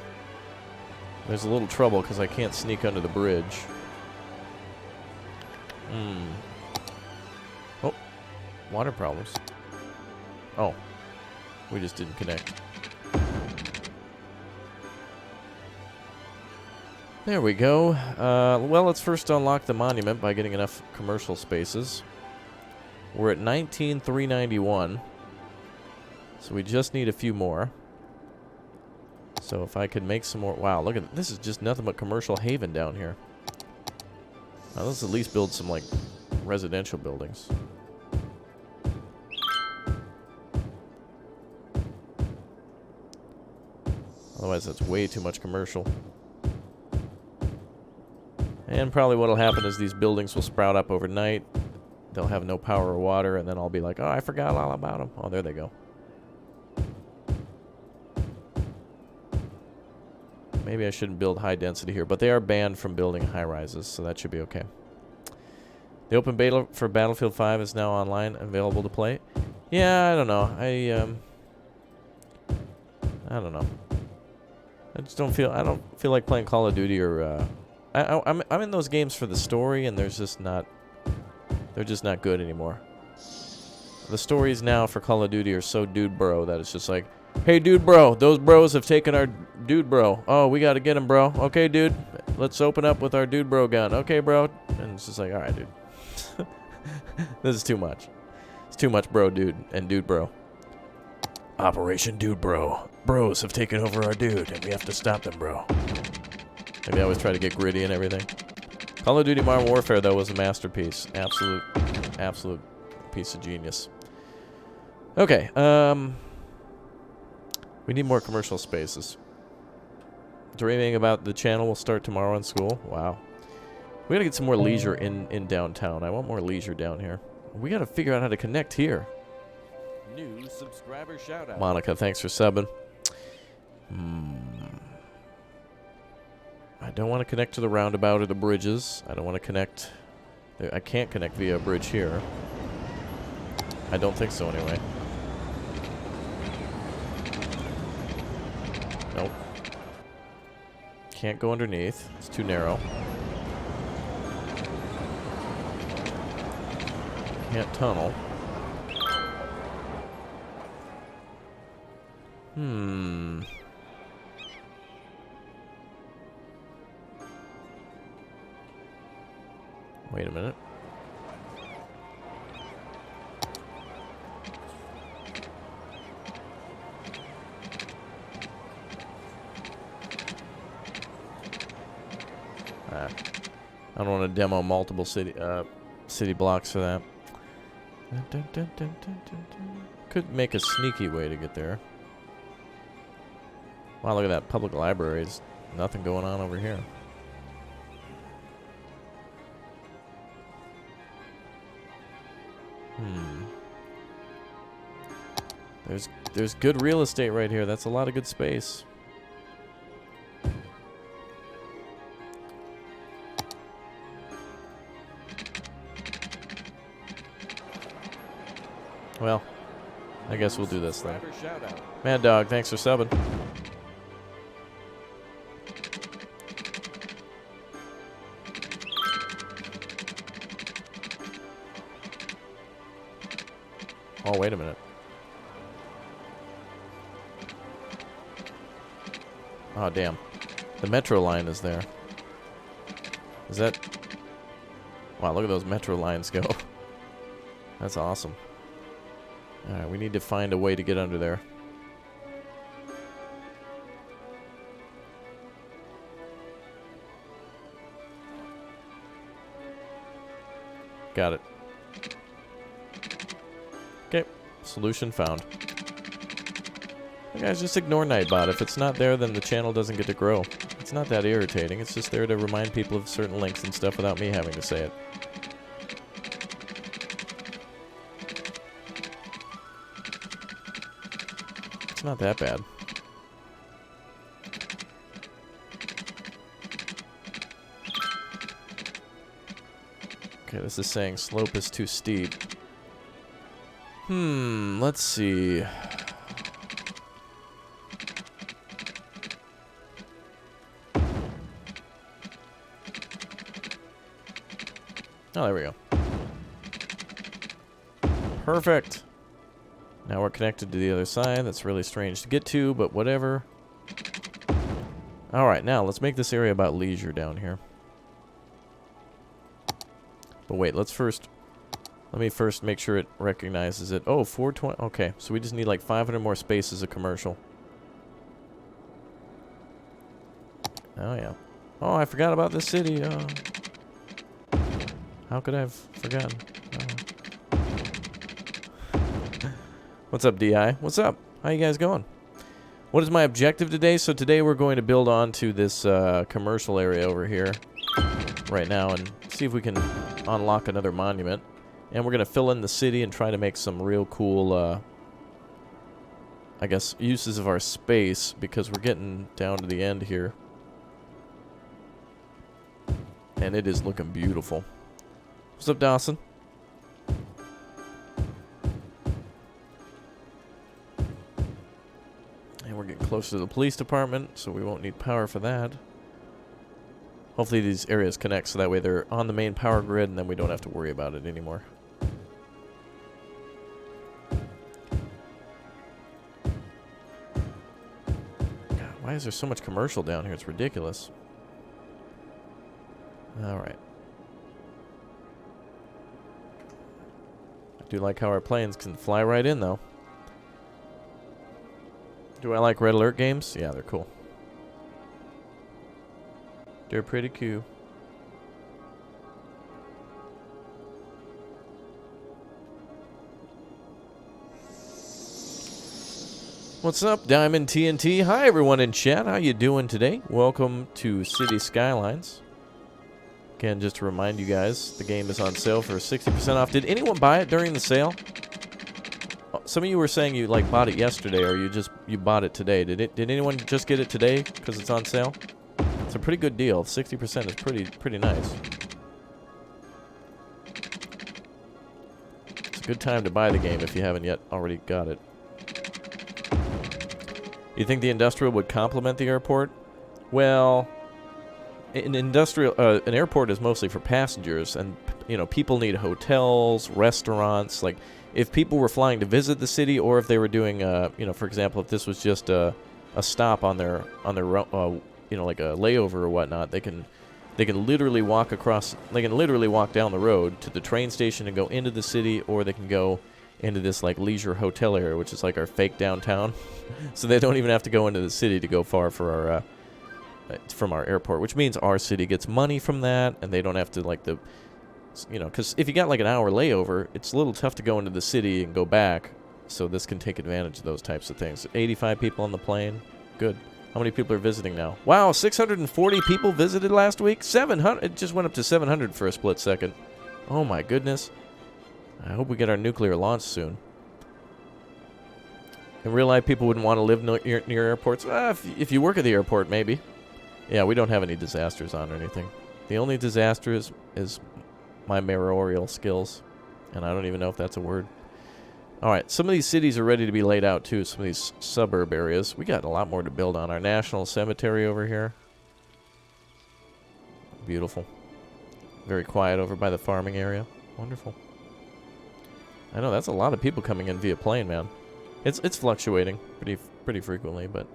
There's a little trouble because I can't sneak under the bridge. Oh, water problems. Oh, we just didn't connect. There we go. Well, let's first unlock the monument by getting enough commercial spaces. We're at 19,391. So we just need a few more. So if I could make some more... Wow, look at this. Is just nothing but commercial haven down here. Now, let's at least build some, like, residential buildings. Otherwise, that's way too much commercial. And probably what'll happen is these buildings will sprout up overnight. They'll have no power or water, and then I'll be like, oh, I forgot all about them. Oh, there they go. Maybe I shouldn't build high density here, but they are banned from building high rises, so that should be okay. The open beta for Battlefield 5 is now online, available to play. Yeah, I don't know. I don't know. I just don't feel. I don't feel like playing Call of Duty or. I'm in those games for the story, and they're just not good anymore. The stories now for Call of Duty are so dude bro that it's just like, hey dude bro, those bros have taken our dude bro. Oh, we gotta get him, bro. Okay, dude, let's open up with our dude bro gun. Okay, bro. And it's just like, all right, dude. This is too much. It's too much bro dude and dude bro. Operation Dude Bro. Bros have taken over our dude, and we have to stop them, bro. Maybe I always try to get gritty and everything. Call of Duty Modern Warfare, though, was a masterpiece. Absolute piece of genius. Okay, we need more commercial spaces. Dreaming about the channel will start tomorrow in school. Wow. We gotta get some more leisure in downtown. I want more leisure down here. We gotta figure out how to connect here. New subscriber shout out. Monica, thanks for subbing. I don't want to connect to the roundabout or the bridges. I don't want to connect... I can't connect via a bridge here. I don't think so, anyway. Nope. Can't go underneath. It's too narrow. Can't tunnel. Wait a minute. I don't want to demo multiple city blocks for that. Could make a sneaky way to get there. Wow, look at that public library. There's nothing going on over here. There's good real estate right here. That's a lot of good space. Well, I guess we'll do this thing. Mad Dog, thanks for subbing. Oh, wait a minute. Oh, damn. The metro line is there. Is that... Wow, look at those metro lines go. That's awesome. Alright, we need to find a way to get under there. Got it. Okay, solution found. Hey guys, just ignore Nightbot. If it's not there, then the channel doesn't get to grow. It's not that irritating. It's just there to remind people of certain links and stuff without me having to say it. It's not that bad. Okay, this is saying slope is too steep. Let's see. Oh, there we go. Perfect. Now we're connected to the other side. That's really strange to get to, but whatever. Alright, now let's make this area about leisure down here. But wait, let me first make sure it recognizes it. Oh, 420. Okay, so we just need like 500 more spaces of commercial. Oh, yeah. Oh, I forgot about this city. How could I have forgotten? What's up, DI? What's up? How you guys going? What is my objective today? So today we're going to build onto this commercial area over here right now and see if we can unlock another monument. And we're going to fill in the city and try to make some real cool, I guess, uses of our space because we're getting down to the end here. And it is looking beautiful. What's up, Dawson? And we're getting close to the police department, so we won't need power for that. Hopefully these areas connect so that way they're on the main power grid and then we don't have to worry about it anymore. God, why is there so much commercial down here? It's ridiculous. Alright. I do like how our planes can fly right in, though. Do I like Red Alert games? Yeah, they're cool. They're pretty cool. What's up, Diamond TNT? Hi, everyone in chat. How you doing today? Welcome to City Skylines. Again, just to remind you guys, the game is on sale for 60% off. Did anyone buy it during the sale? Some of you were saying you like bought it yesterday, or you bought it today. Did anyone just get it today because it's on sale? It's a pretty good deal. 60% is pretty nice. It's a good time to buy the game if you haven't yet already got it. You think the industrial would complement the airport? Well, an airport is mostly for passengers, and people need hotels, restaurants. Like, if people were flying to visit the city, or if they were doing, for example, if this was just a stop on their like a layover or whatnot, they can literally walk across. They can literally walk down the road to the train station and go into the city, or they can go into this like leisure hotel area, which is like our fake downtown. So they don't even have to go into the city to go far for our from our airport, which means our city gets money from that, and they don't have to like because if you got like an hour layover, it's a little tough to go into the city and go back. So this can take advantage of those types of things. 85 people on the plane, good. How many people are visiting now? Wow, 640 people visited last week? 700. It just went up to 700 for a split second. Oh my goodness. I hope we get our nuclear launch soon. In real life, people wouldn't want to live near airports. If you work at the airport, maybe. Yeah, we don't have any disasters on or anything. The only disaster is my mayoral skills. And I don't even know if that's a word. Alright, some of these cities are ready to be laid out, too. Some of these suburb areas. We got a lot more to build on. Our national cemetery over here. Beautiful. Very quiet over by the farming area. Wonderful. I know, that's a lot of people coming in via plane, man. It's fluctuating pretty frequently, but...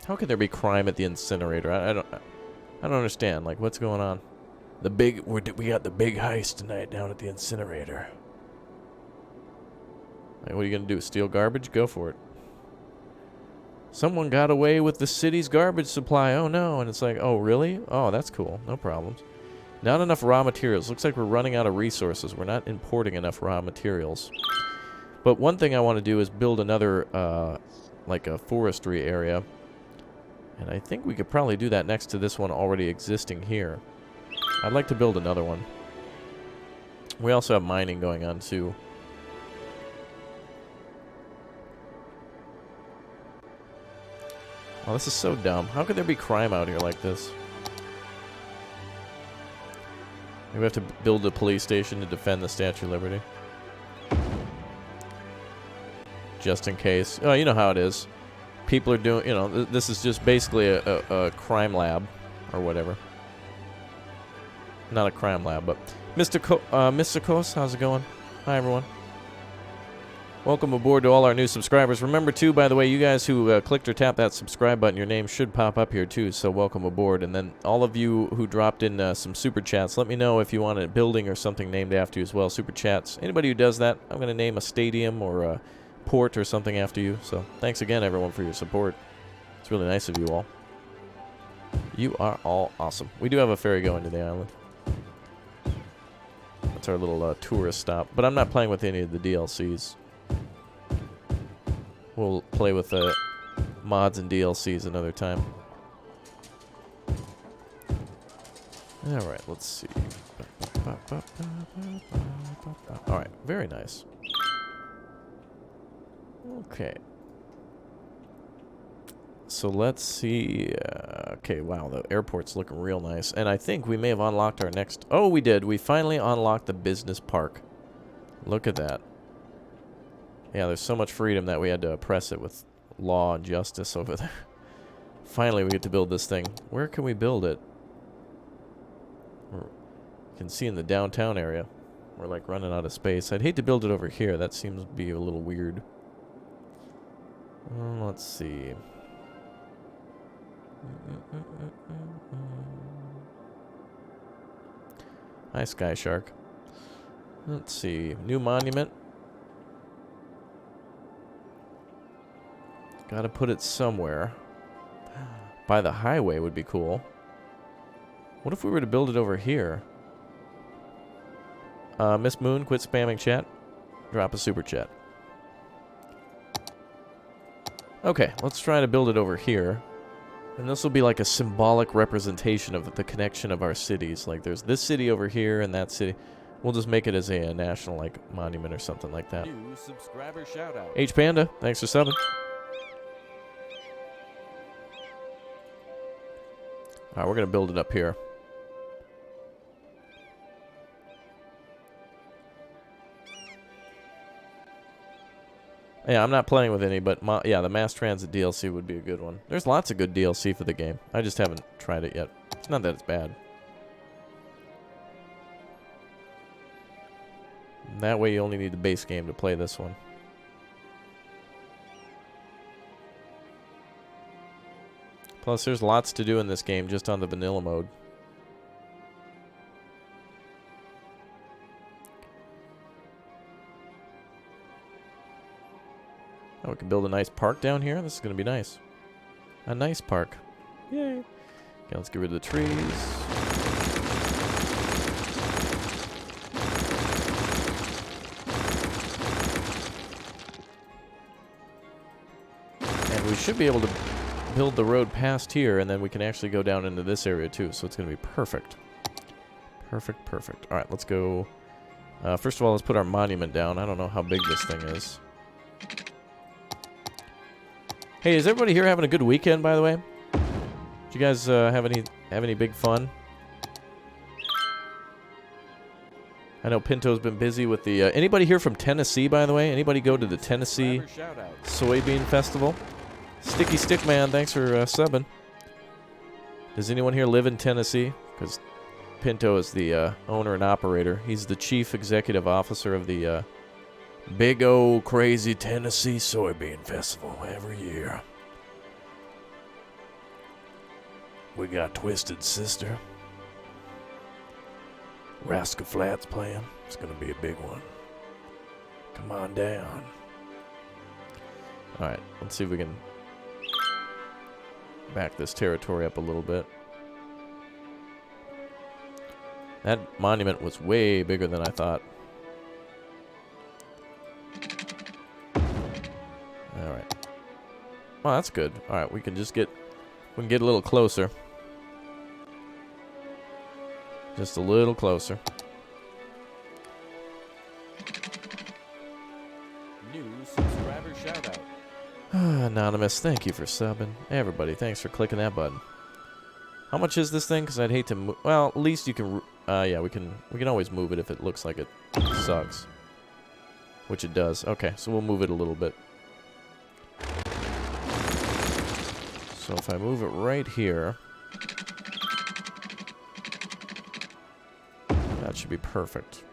How could there be crime at the incinerator? I don't understand. Like, what's going on? We got the big heist tonight down at the incinerator. Like, what are you gonna do? Steal garbage? Go for it. Someone got away with the city's garbage supply. Oh no! And it's like, oh really? Oh, that's cool. No problems. Not enough raw materials. Looks like we're running out of resources. We're not importing enough raw materials. But one thing I want to do is build another, like a forestry area. And I think we could probably do that next to this one already existing here. I'd like to build another one. We also have mining going on, too. Oh, this is so dumb. How could there be crime out here like this? Maybe we have to build a police station to defend the Statue of Liberty. Just in case. Oh, you know how it is. People are doing, you know, this is just basically a crime lab or whatever. Not a crime lab, but Mr. Kos, how's it going? Hi, everyone. Welcome aboard to all our new subscribers. Remember, too, by the way, you guys who clicked or tapped that subscribe button, your name should pop up here, too, so welcome aboard. And then all of you who dropped in some super chats, let me know if you want a building or something named after you as well. Super chats. Anybody who does that, I'm going to name a stadium or a port or something after you. So thanks again, everyone, for your support. It's really nice of you all. You are all awesome. We do have a ferry going to the island. That's our little tourist stop. But I'm not playing with any of the DLCs. We'll play with mods and DLCs another time. Alright, let's see. Alright, very nice. Okay. So let's see. Okay, wow, the airport's looking real nice. And I think we may have unlocked our next... Oh, we did. We finally unlocked the business park. Look at that. Yeah, there's so much freedom that we had to oppress it with law and justice over there. Finally, we get to build this thing. Where can we build it? You can see in the downtown area. We're like running out of space. I'd hate to build it over here. That seems to be a little weird. Let's see. Hi, Sky Shark. Let's see. New monument. Gotta put it somewhere. By the highway would be cool. What if we were to build it over here? Miss Moon, quit spamming chat. Drop a super chat. Okay, let's try to build it over here. And this will be like a symbolic representation of the connection of our cities. Like there's this city over here and that city. We'll just make it as a national like monument or something like that. New subscriber shout out. H Panda, thanks for subbing. Alright, we're going to build it up here. Yeah, I'm not playing with any, but yeah, the Mass Transit DLC would be a good one. There's lots of good DLC for the game. I just haven't tried it yet. It's not that it's bad. That way you only need the base game to play this one. Plus, there's lots to do in this game just on the vanilla mode. Oh, we can build a nice park down here. This is going to be nice. A nice park. Yay. Okay, let's get rid of the trees. And we should be able to build the road past here, and then we can actually go down into this area too, so it's going to be perfect. Perfect, perfect. All right, let's go. First of all, let's put our monument down. I don't know how big this thing is. Hey, is everybody here having a good weekend, by the way? Did you guys have any big fun? I know Pinto's been busy with the... anybody here from Tennessee, by the way? Anybody go to the Tennessee Soybean Festival? Sticky Stick Man, thanks for subbing. Does anyone here live in Tennessee? Because Pinto is the owner and operator. He's the chief executive officer of the big old crazy Tennessee Soybean Festival every year. We got Twisted Sister. Rascal Flatts playing. It's going to be a big one. Come on down. Alright, let's see if we can back this territory up a little bit. That monument was way bigger than I thought. Alright. Well, that's good. Alright, we can just get... We can get a little closer. Just a little closer. New subscriber shout out. Anonymous, thank you for subbing. Everybody, thanks for clicking that button. How much is this thing? Because I'd hate to move. Well, at least you can... yeah, we can always move it if it looks like it sucks. Which it does. Okay, so we'll move it a little bit. So if I move it right here... That should be perfect.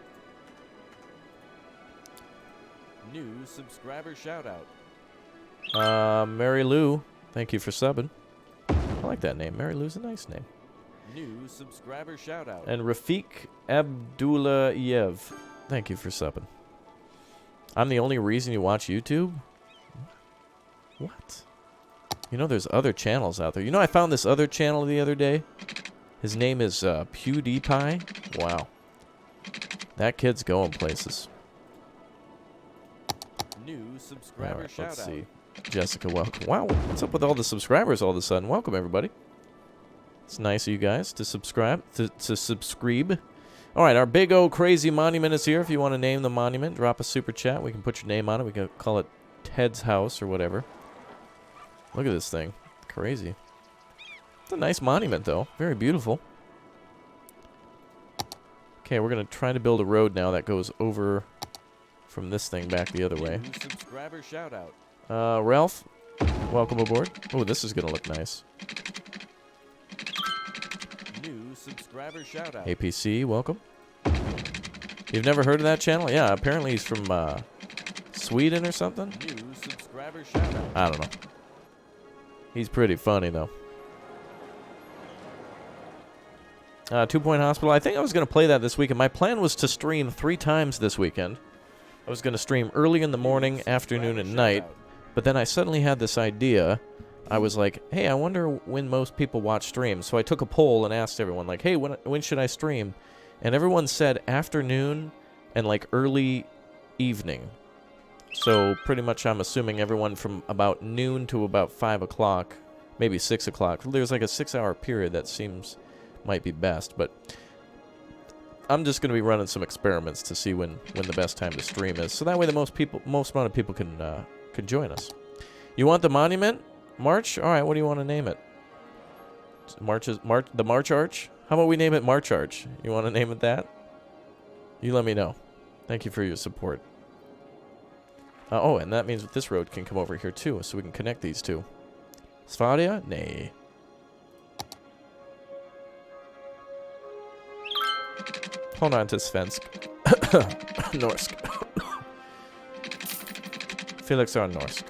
New subscriber shout out. Mary Lou, thank you for subbing. I like that name. Mary Lou's a nice name. New subscriber shout out. And Rafiq Abdullayev, thank you for subbing. I'm the only reason you watch YouTube? What? You know there's other channels out there. You know I found this other channel the other day? His name is PewDiePie. Wow. That kid's going places. New subscriber Alright, shout let's out. see. Jessica, welcome. Wow, what's up with all the subscribers all of a sudden? Welcome, everybody. It's nice of you guys to subscribe. To subscribe. Alright, our big old crazy monument is here. If you want to name the monument, drop a super chat. We can put your name on it. We can call it Ted's House or whatever. Look at this thing. Crazy. It's a nice monument, though. Very beautiful. Okay, we're going to try to build a road now that goes over from this thing back the other way. New subscriber shout out. Ralph, welcome aboard. Oh, this is going to look nice. New subscriber shout out. APC, welcome. You've never heard of that channel? Yeah, apparently he's from Sweden or something. New subscriber shout out. I don't know. He's pretty funny, though. 2 Point Hospital. I think I was going to play that this weekend. My plan was to stream 3 times this weekend. I was going to stream early in the morning, afternoon, and night. But then I suddenly had this idea. I was like, hey, I wonder when most people watch streams. So I took a poll and asked everyone, like, hey, when should I stream? And everyone said afternoon and, like, early evening. So pretty much I'm assuming everyone from about noon to about 5 o'clock, maybe 6 o'clock. There's like a 6-hour period that seems might be best. But I'm just going to be running some experiments to see when the best time to stream is. So that way the most amount of people can join us. You want the monument? March? All right, what do you want to name it? The March Arch? How about we name it March Arch? You want to name it that? You let me know. Thank you for your support. Oh, and that means this road can come over here too, so we can connect these two. Svaria? Nay. Hold on to Svensk. Norsk. Felix are Norsk.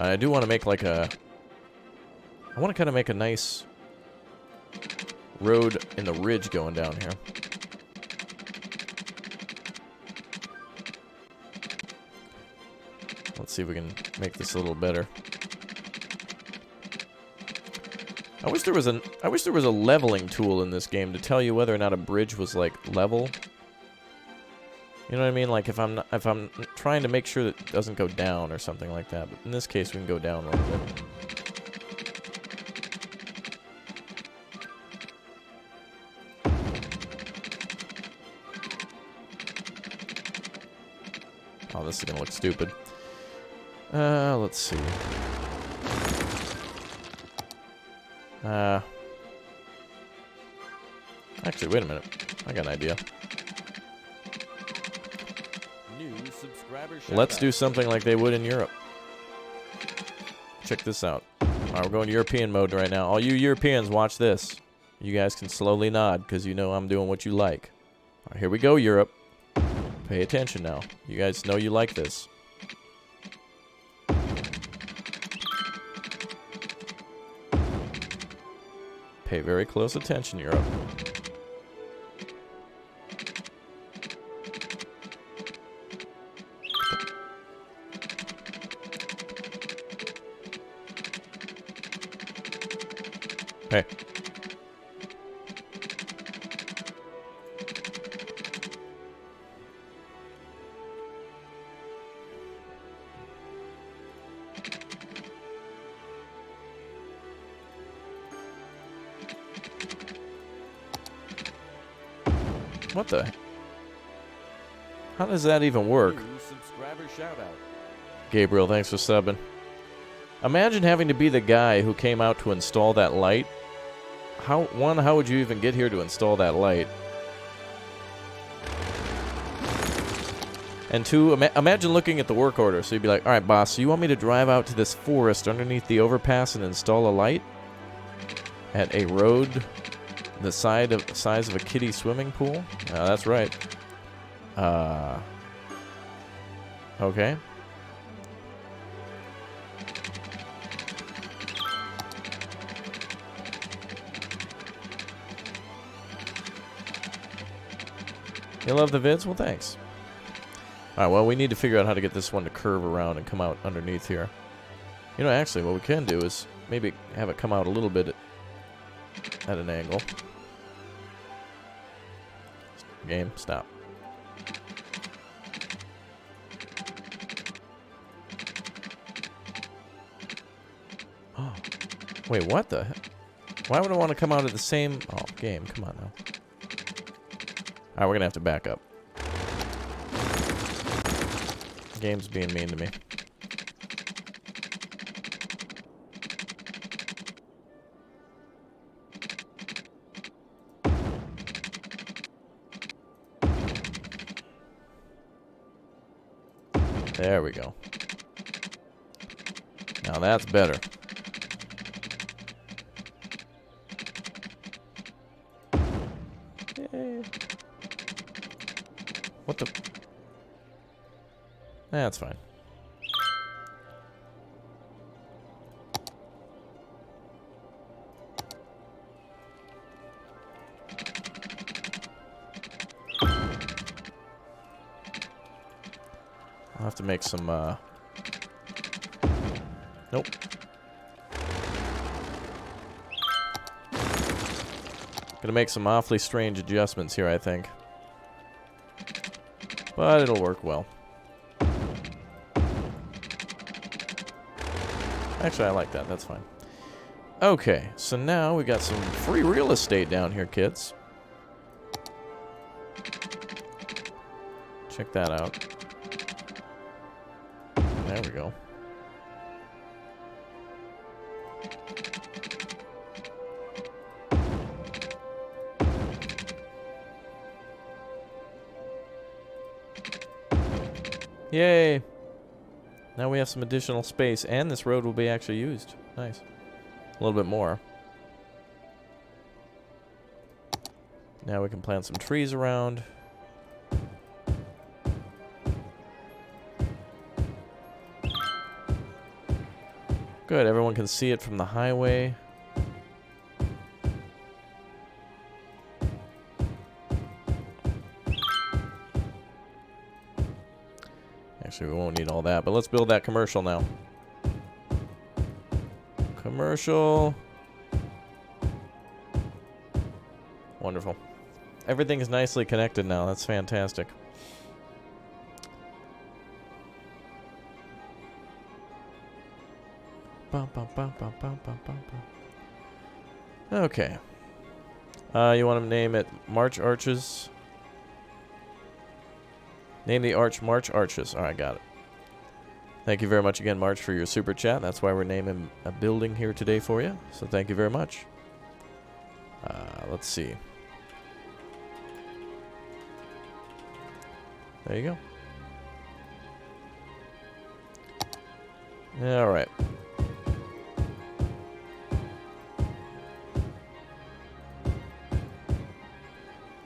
I do want to make like a... I want to kind of make a nice road in the ridge going down here. Let's see if we can make this a little better. I wish there was a leveling tool in this game to tell you whether or not a bridge was like level. You know what I mean? Like if I'm trying to make sure that it doesn't go down or something like that. But in this case, we can go down a little bit. Oh, this is gonna look stupid. Let's see. Actually, wait a minute. I got an idea. New subscriber Let's shout do out. something like they would in Europe. Check this out. Alright, we're going European mode right now. All you Europeans, watch this. You guys can slowly nod, because you know I'm doing what you like. Alright, here we go, Europe. Pay attention now. You guys know you like this. Pay very close attention, Europe. Hey. What the? How does that even work? New subscriber shout out. Gabriel, thanks for subbing. Imagine having to be the guy who came out to install that light. How would you even get here to install that light? And two, imagine looking at the work order. So you'd be like, all right, boss, so you want me to drive out to this forest underneath the overpass and install a light? At a road the size of a kiddie swimming pool? That's right. Okay. You love the vids? Well, thanks. Alright, well, we need to figure out how to get this one to curve around and come out underneath here. You know, actually, what we can do is maybe have it come out a little bit at an angle. Game, stop. Oh. Wait, what the heck? Why would I want to come out at the same... Oh, game, come on now. Alright, we're gonna have to back up. Game's being mean to me. There we go. Now that's better. Yay. What the... That's fine. I'll have to make some, Nope. Gonna make some awfully strange adjustments here, I think. But it'll work well. Actually, I like that. That's fine. Okay, so now we got some free real estate down here, kids. Check that out. There we go. Yay! Now we have some additional space, and this road will be actually used. Nice. A little bit more. Now we can plant some trees around. Good, everyone can see it from the highway. Actually, we won't need all that, but let's build that commercial now. Commercial. Wonderful. Everything is nicely connected now. That's fantastic. Bum, bum, bum, bum, bum, bum, bum, bum. Okay. You want to name it March Arches? Name the arch March Arches. All right, got it. Thank you very much again, March, for your super chat. That's why we're naming a building here today for you. So thank you very much. Let's see. There you go. All right.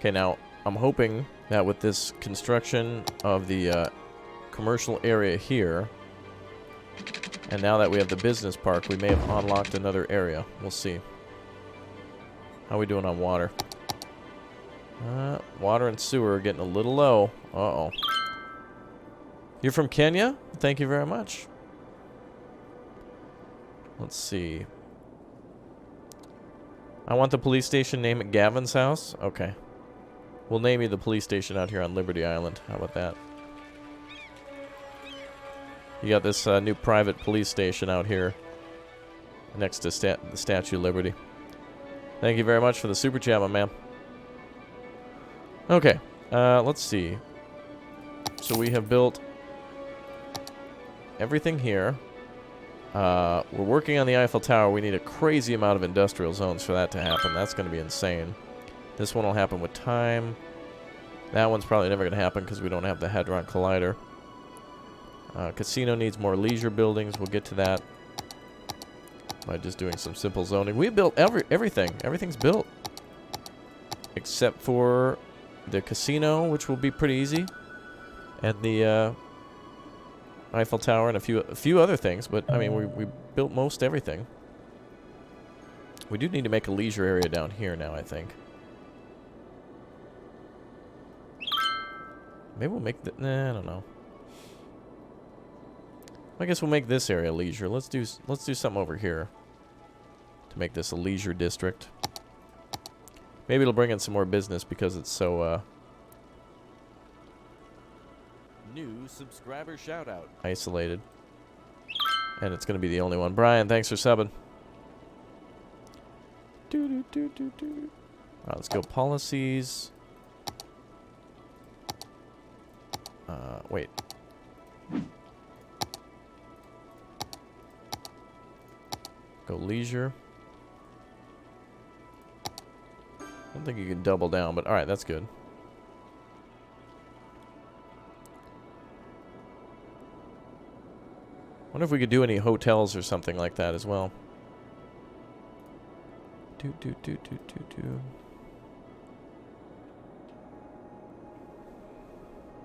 Okay, now I'm hoping that with this construction of the commercial area here, and now that we have the business park, we may have unlocked another area. We'll see. How are we doing on water? Water and sewer are getting a little low. Uh-oh. You're from Kenya? Thank you very much. Let's see. I want the police station name at Gavin's house. Okay. We'll name you the police station out here on Liberty Island. How about that? You got this new private police station out here next to the Statue of Liberty. Thank you very much for the super chat, my man. Okay, let's see. So we have built everything here. We're working on the Eiffel Tower. We need a crazy amount of industrial zones for that to happen. That's going to be insane. This one will happen with time. That one's probably never going to happen because we don't have the Hadron Collider. Casino needs more leisure buildings. We'll get to that by just doing some simple zoning. We built everything. Everything's built. Except for the casino, which will be pretty easy. And the Eiffel Tower and a few other things. But, I mean, we built most everything. We do need to make a leisure area down here now, I think. Maybe we'll make the... Nah, I don't know. I guess we'll make this area leisure. Let's do something over here to make this a leisure district. Maybe it'll bring in some more business because it's so New subscriber shout out. isolated. And it's going to be the only one. Brian, thanks for subbing. Alright, let's go policies. Wait. Go leisure. I don't think you can double down, but alright, that's good. Wonder if we could do any hotels or something like that as well.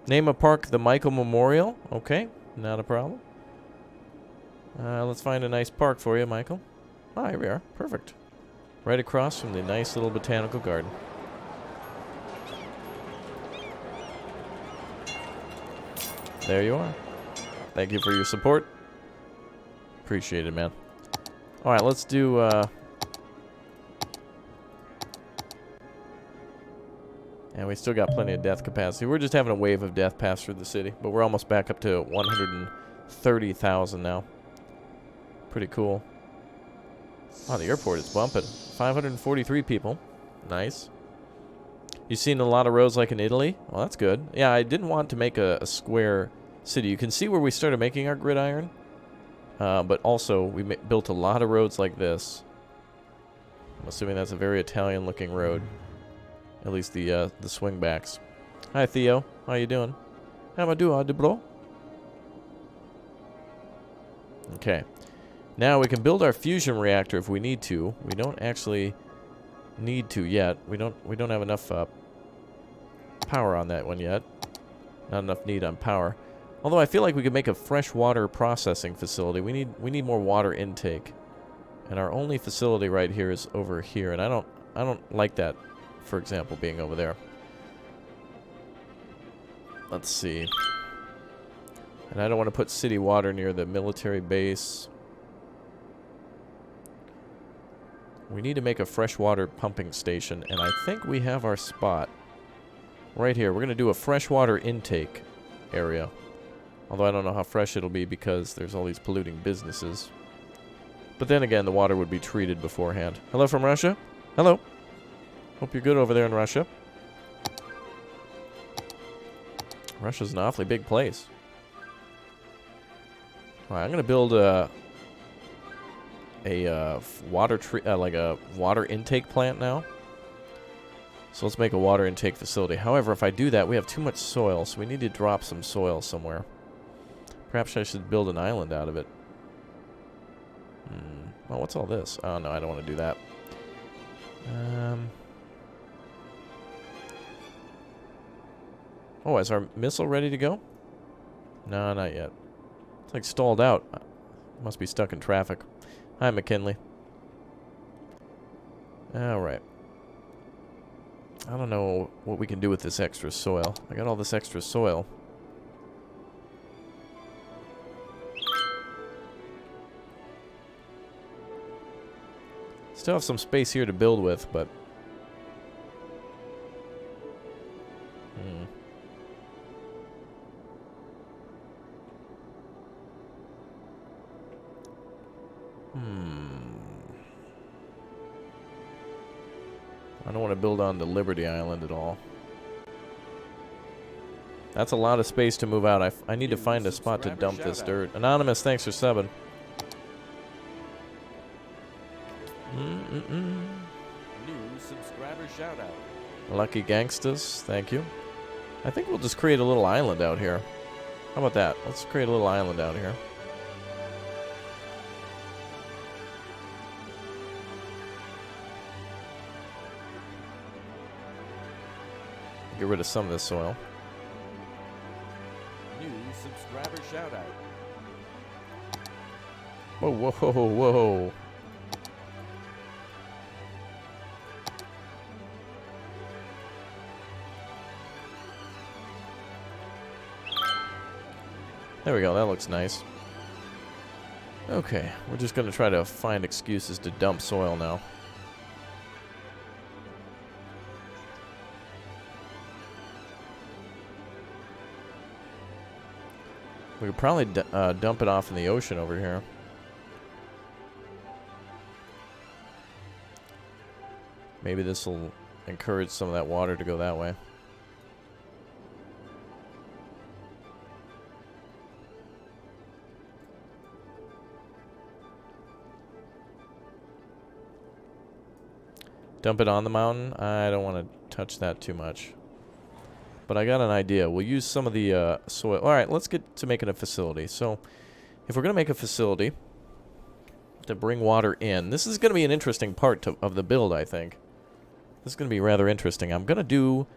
Name a park the Michael Memorial. Okay, not a problem. Let's find a nice park for you, Michael. Ah, here we are. Perfect. Right across from the nice little botanical garden. There you are. Thank you for your support. Appreciate it, man. Alright, let's do, and we still got plenty of death capacity. We're just having a wave of death pass through the city. But we're almost back up to 130,000 now. Pretty cool. Wow, the airport is bumping. 543 people. Nice. You seen a lot of roads like in Italy? Well, that's good. Yeah, I didn't want to make a square city. You can see where we started making our gridiron. But also, we built a lot of roads like this. I'm assuming that's a very Italian-looking road. At least the swingbacks. Hi, Theo. How you doing? How do bro? Okay. Now we can build our fusion reactor if we need to. We don't actually need to yet. We don't have enough power on that one yet. Not enough need on power. Although I feel like we could make a freshwater processing facility. We need more water intake. And our only facility right here is over here, and I don't like that, for example, being over there. Let's see. And I don't want to put city water near the military base. We need to make a freshwater pumping station, and I think we have our spot. Right here. We're going to do a freshwater intake area. Although I don't know how fresh it'll be because there's all these polluting businesses. But then again, the water would be treated beforehand. Hello from Russia? Hello. Hope you're good over there in Russia. Russia's an awfully big place. Alright, I'm going to build a water intake plant now. So let's make a water intake facility. However, if I do that, we have too much soil, so we need to drop some soil somewhere. Perhaps I should build an island out of it. Oh, what's all this? Oh, no, I don't want to do that. Oh, is our missile ready to go? No, not yet. It's like stalled out. Must be stuck in traffic. Hi, McKinley. Alright. I don't know what we can do with this extra soil. I got all this extra soil. Still have some space here to build with, but... I don't want to build on the Liberty Island at all. That's a lot of space to move out. I need to find a spot to dump this dirt. Anonymous, thanks for subbing. New subscriber shout out. Lucky Gangsters, thank you. I think we'll just create a little island out here. How about that? Let's create a little island out here. Get rid of some of this soil. New subscriber shout out. Whoa, whoa, whoa. There we go, that looks nice. Okay, we're just gonna try to find excuses to dump soil now. We could probably dump it off in the ocean over here. Maybe this will encourage some of that water to go that way. Dump it on the mountain? I don't want to touch that too much. But I got an idea. We'll use some of the soil. Alright, let's get to making a facility. So, if we're going to make a facility to bring water in, this is going to be an interesting part of the build, I think. This is going to be rather interesting. I'm going to do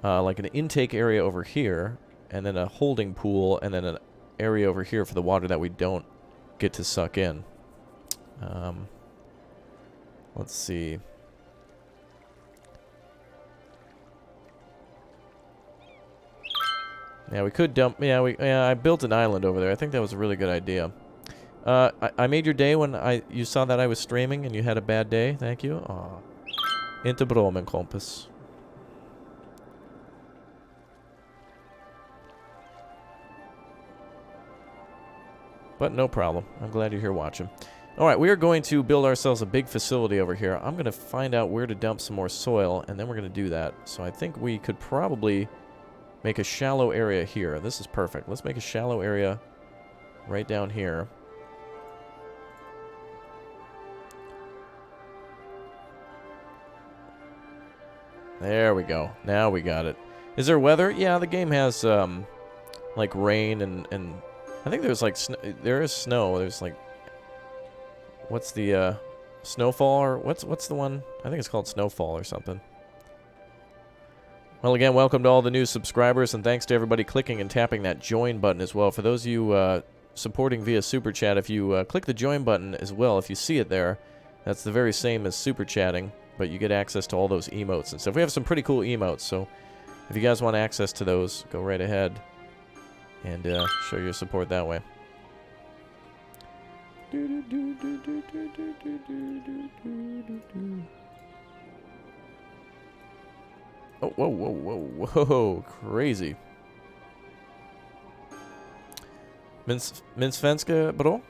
like an intake area over here, and then a holding pool, and then an area over here for the water that we don't get to suck in. Let's see. Yeah, we could dump... Yeah, I built an island over there. I think that was a really good idea. I made your day when you saw that I was streaming and you had a bad day. Thank you. Aw. Inte bra, min kompis. But no problem. I'm glad you're here watching. Alright, we are going to build ourselves a big facility over here. I'm going to find out where to dump some more soil, and then we're going to do that. So I think we could probably... make a shallow area here. This is perfect. Let's make a shallow area right down here. There we go. Now we got it. Is there weather? Yeah, the game has like rain and I think there's like there is snow. There's like what's the snowfall or what's the one? I think it's called snowfall or something. Well, again, welcome to all the new subscribers, and thanks to everybody clicking and tapping that join button as well. For those of you supporting via Super Chat, if you click the join button as well, if you see it there, that's the very same as Super Chatting, but you get access to all those emotes and stuff. We have some pretty cool emotes, so if you guys want access to those, go right ahead and show your support that way. Oh, whoa, whoa, whoa, whoa, crazy. Min svenska, bro?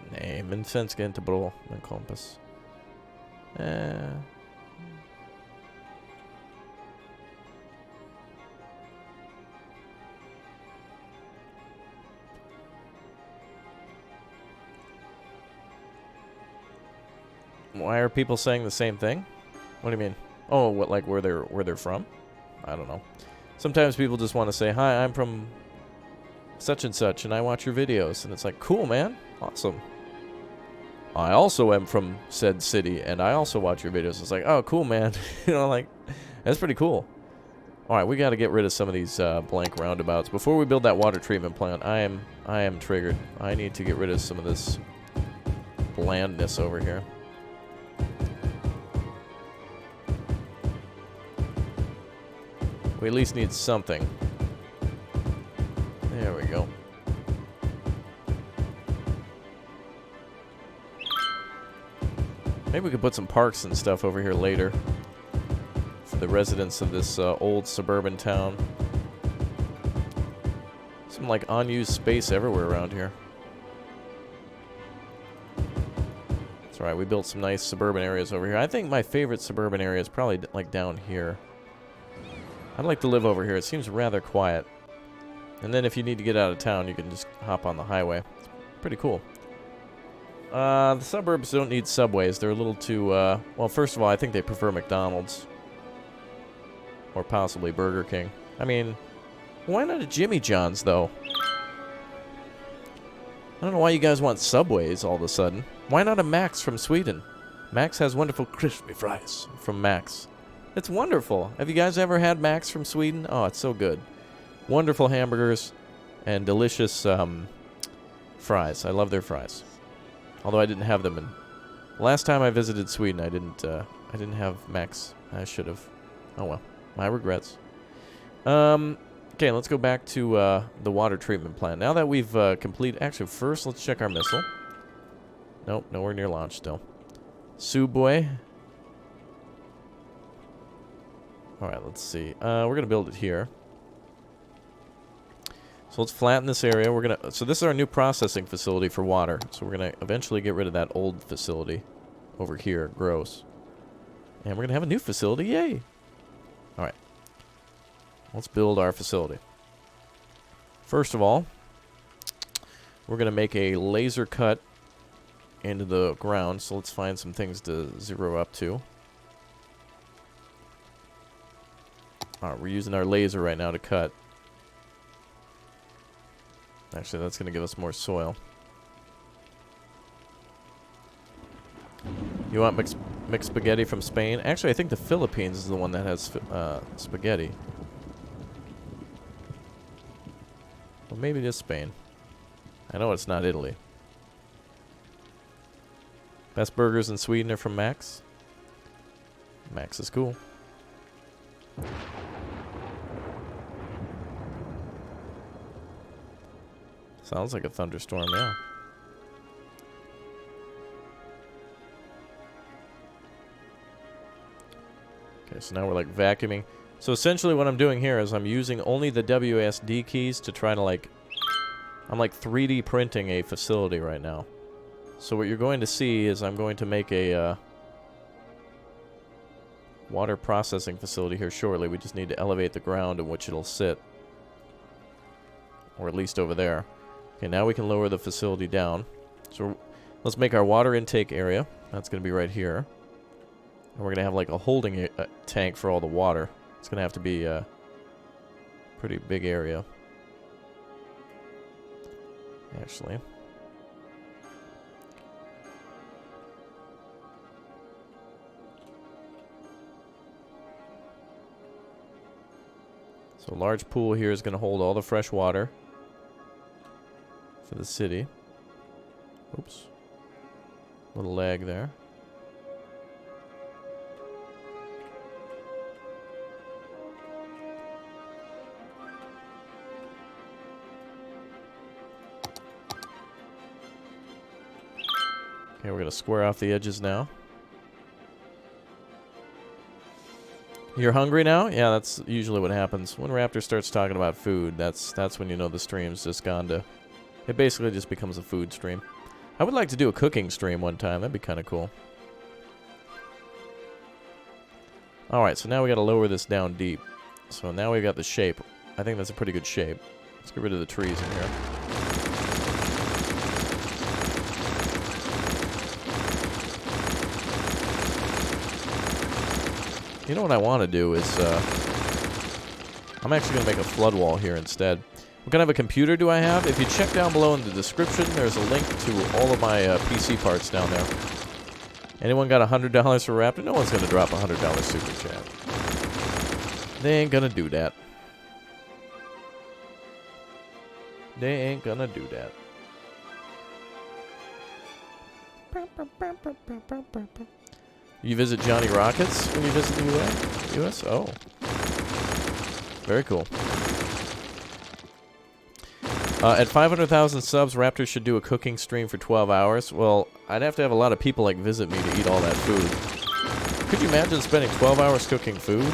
Nej, men svenska är inte bra, min kompis. Why are people saying the same thing? What do you mean? Oh, what, like where they're from? I don't know. Sometimes people just want to say, "Hi, I'm from such and such, and I watch your videos," and it's like, "Cool, man, awesome." I also am from said city, and I also watch your videos. It's like, "Oh, cool, man." You know, like, that's pretty cool. All right, we got to get rid of some of these blank roundabouts before we build that water treatment plant. I am triggered. I need to get rid of some of this blandness over here. We at least need something. There we go. Maybe we could put some parks and stuff over here later for the residents of this old suburban town. Some like unused space everywhere around here. That's right, we built some nice suburban areas over here. I think my favorite suburban area is probably like down here. I'd like to live over here. It seems rather quiet. And then if you need to get out of town, you can just hop on the highway. It's pretty cool. The suburbs don't need subways. They're a little too, well, first of all, I think they prefer McDonald's. Or possibly Burger King. I mean, why not a Jimmy John's, though? I don't know why you guys want Subways all of a sudden. Why not a Max from Sweden? Max has wonderful crispy fries from Max. It's wonderful. Have you guys ever had Max from Sweden? Oh, it's so good. Wonderful hamburgers and delicious fries. I love their fries. Although I didn't have them in. Last time I visited Sweden, I didn't have Max. I should have. Oh well. My regrets. Okay, let's go back to the water treatment plant. Now that we've completed... Actually, first, let's check our missile. Nope, nowhere near launch still. Subway. Alright, let's see. We're going to build it here. So let's flatten this area. We're gonna. So this is our new processing facility for water. So we're going to eventually get rid of that old facility over here. Gross. And we're going to have a new facility. Yay! Alright. Let's build our facility. First of all, we're going to make a laser cut into the ground. So let's find some things to zero up to. Alright, we're using our laser right now to cut. Actually, that's going to give us more soil. You want mixed spaghetti from Spain? Actually, I think the Philippines is the one that has spaghetti. Well, maybe it is Spain. I know it's not Italy. Best burgers in Sweden are from Max. Max is cool. Sounds like a thunderstorm, yeah. Okay, so now we're like vacuuming. So essentially what I'm doing here is I'm using only the WASD keys to try to like... I'm like 3D printing a facility right now. So what you're going to see is I'm going to make a water processing facility here shortly. We just need to elevate the ground in which it'll sit. Or at least over there. Okay, now we can lower the facility down. So let's make our water intake area. That's going to be right here. And we're going to have like a holding tank for all the water. It's going to have to be a pretty big area. Actually. So a large pool here is going to hold all the fresh water for the city. Oops. Little lag there. Okay, we're going to square off the edges now. You're hungry now? Yeah, that's usually what happens. When Raptor starts talking about food, that's when you know the stream's just gone to... It basically just becomes a food stream. I would like to do a cooking stream one time. That'd be kind of cool. Alright, so now we got to lower this down deep. So now we got the shape. I think that's a pretty good shape. Let's get rid of the trees in here. You know what I want to do is, I'm actually going to make a flood wall here instead. What kind of a computer do I have? If you check down below in the description, there's a link to all of my PC parts down there. Anyone got $100 for Raptor? No one's going to drop a $100 super chat. They ain't going to do that. They ain't going to do that. You visit Johnny Rockets when you visit the US? Oh. Very cool. At 500,000 subs, Raptor should do a cooking stream for 12 hours. Well, I'd have to have a lot of people like visit me to eat all that food. Could you imagine spending 12 hours cooking food?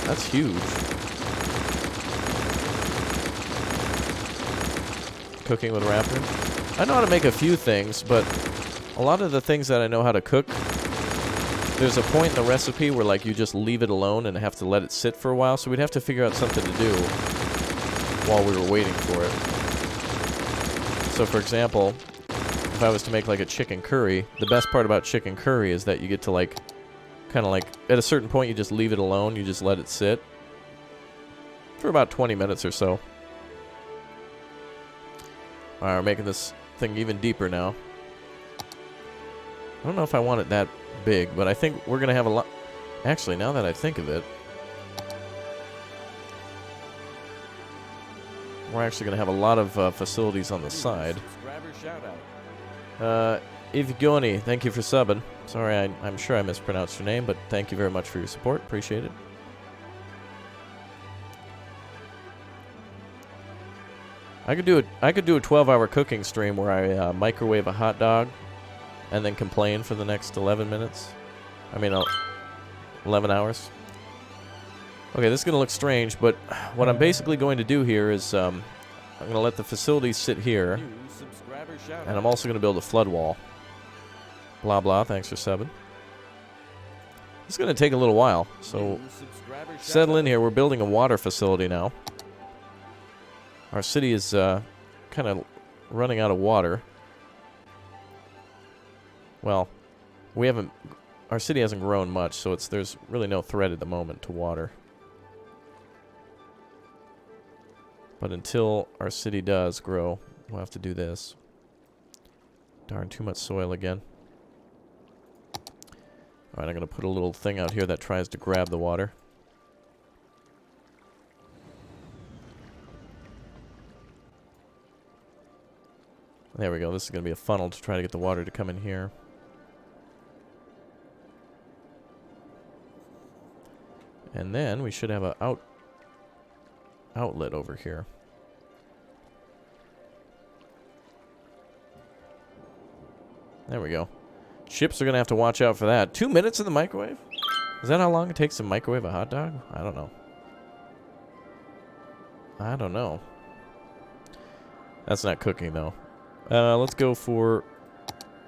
That's huge. Cooking with Raptor? I know how to make a few things, but a lot of the things that I know how to cook, there's a point in the recipe where like you just leave it alone and have to let it sit for a while, so we'd have to figure out something to do while we were waiting for it. So for example, if I was to make like a chicken curry, the best part about chicken curry is that you get to like, kind of like, at a certain point you just leave it alone, you just let it sit for about 20 minutes or so. Alright, we're making this thing even deeper now. I don't know if I want it that big, but I think we're going to have a lot... Actually, now that I think of it, we're actually going to have a lot of facilities on the side. Ivgoni, thank you for subbing. Sorry, I'm sure I mispronounced your name, but thank you very much for your support. Appreciate it. I could do a 12-hour cooking stream where I microwave a hot dog and then complain for the next 11 minutes. I mean, 11 hours. Okay, this is going to look strange, but what I'm basically going to do here is I'm going to let the facilities sit here, and I'm also going to build a flood wall. Blah, blah, thanks for subbing. It's going to take a little while, so settle in here. We're building a water facility now. Our city is kind of running out of water. Well, we haven't... Our city hasn't grown much, so there's really no threat at the moment to water. But until our city does grow, we'll have to do this. Darn, too much soil again. Alright, I'm going to put a little thing out here that tries to grab the water. There we go. This is going to be a funnel to try to get the water to come in here. And then we should have an outlet over here. There we go. Ships are going to have to watch out for that. 2 minutes in the microwave? Is that how long it takes to microwave a hot dog? I don't know. I don't know. That's not cooking, though. Let's go for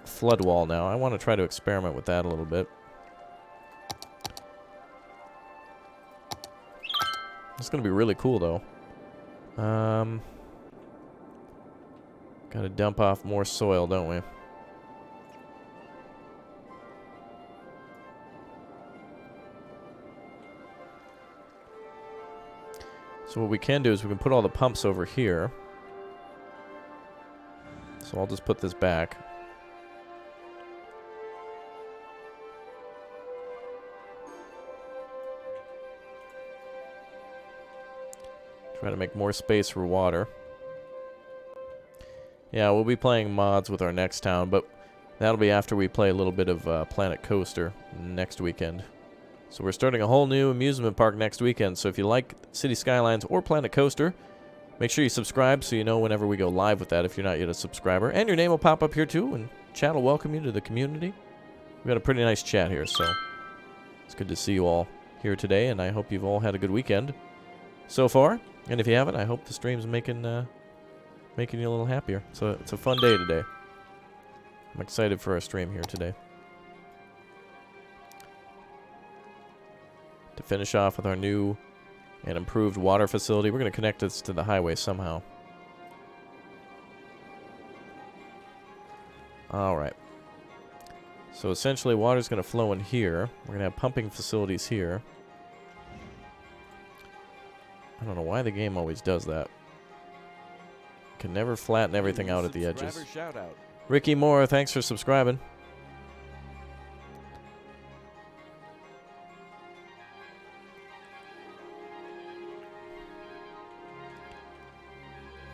flood wall now. I want to try to experiment with that a little bit. It's going to be really cool, though. Got to dump off more soil, don't we? So what we can do is we can put all the pumps over here. So I'll just put this back. Try to make more space for water. Yeah, we'll be playing mods with our next town, but that'll be after we play a little bit of Planet Coaster next weekend. So we're starting a whole new amusement park next weekend, so if you like City Skylines or Planet Coaster, make sure you subscribe so you know whenever we go live with that if you're not yet a subscriber. And your name will pop up here too, and chat will welcome you to the community. We've got a pretty nice chat here, so it's good to see you all here today, and I hope you've all had a good weekend so far. And if you haven't, I hope the stream's making you a little happier. So it's a fun day today. I'm excited for our stream here today. To finish off with our new and improved water facility, we're going to connect this to the highway somehow. Alright. So essentially water's going to flow in here. We're going to have pumping facilities here. I don't know why the game always does that. Can never flatten everything out at the edges. Shout-out. Ricky Moore, thanks for subscribing.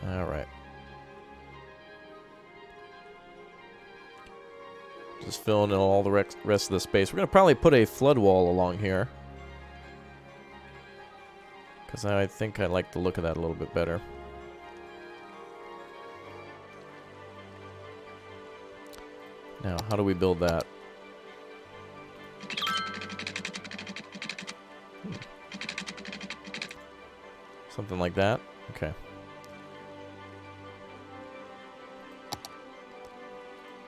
Alright. Just filling in all the rest of the space. We're going to probably put a flood wall along here. Because I think I like the look of that a little bit better. Now, how do we build that? Something like that? Okay.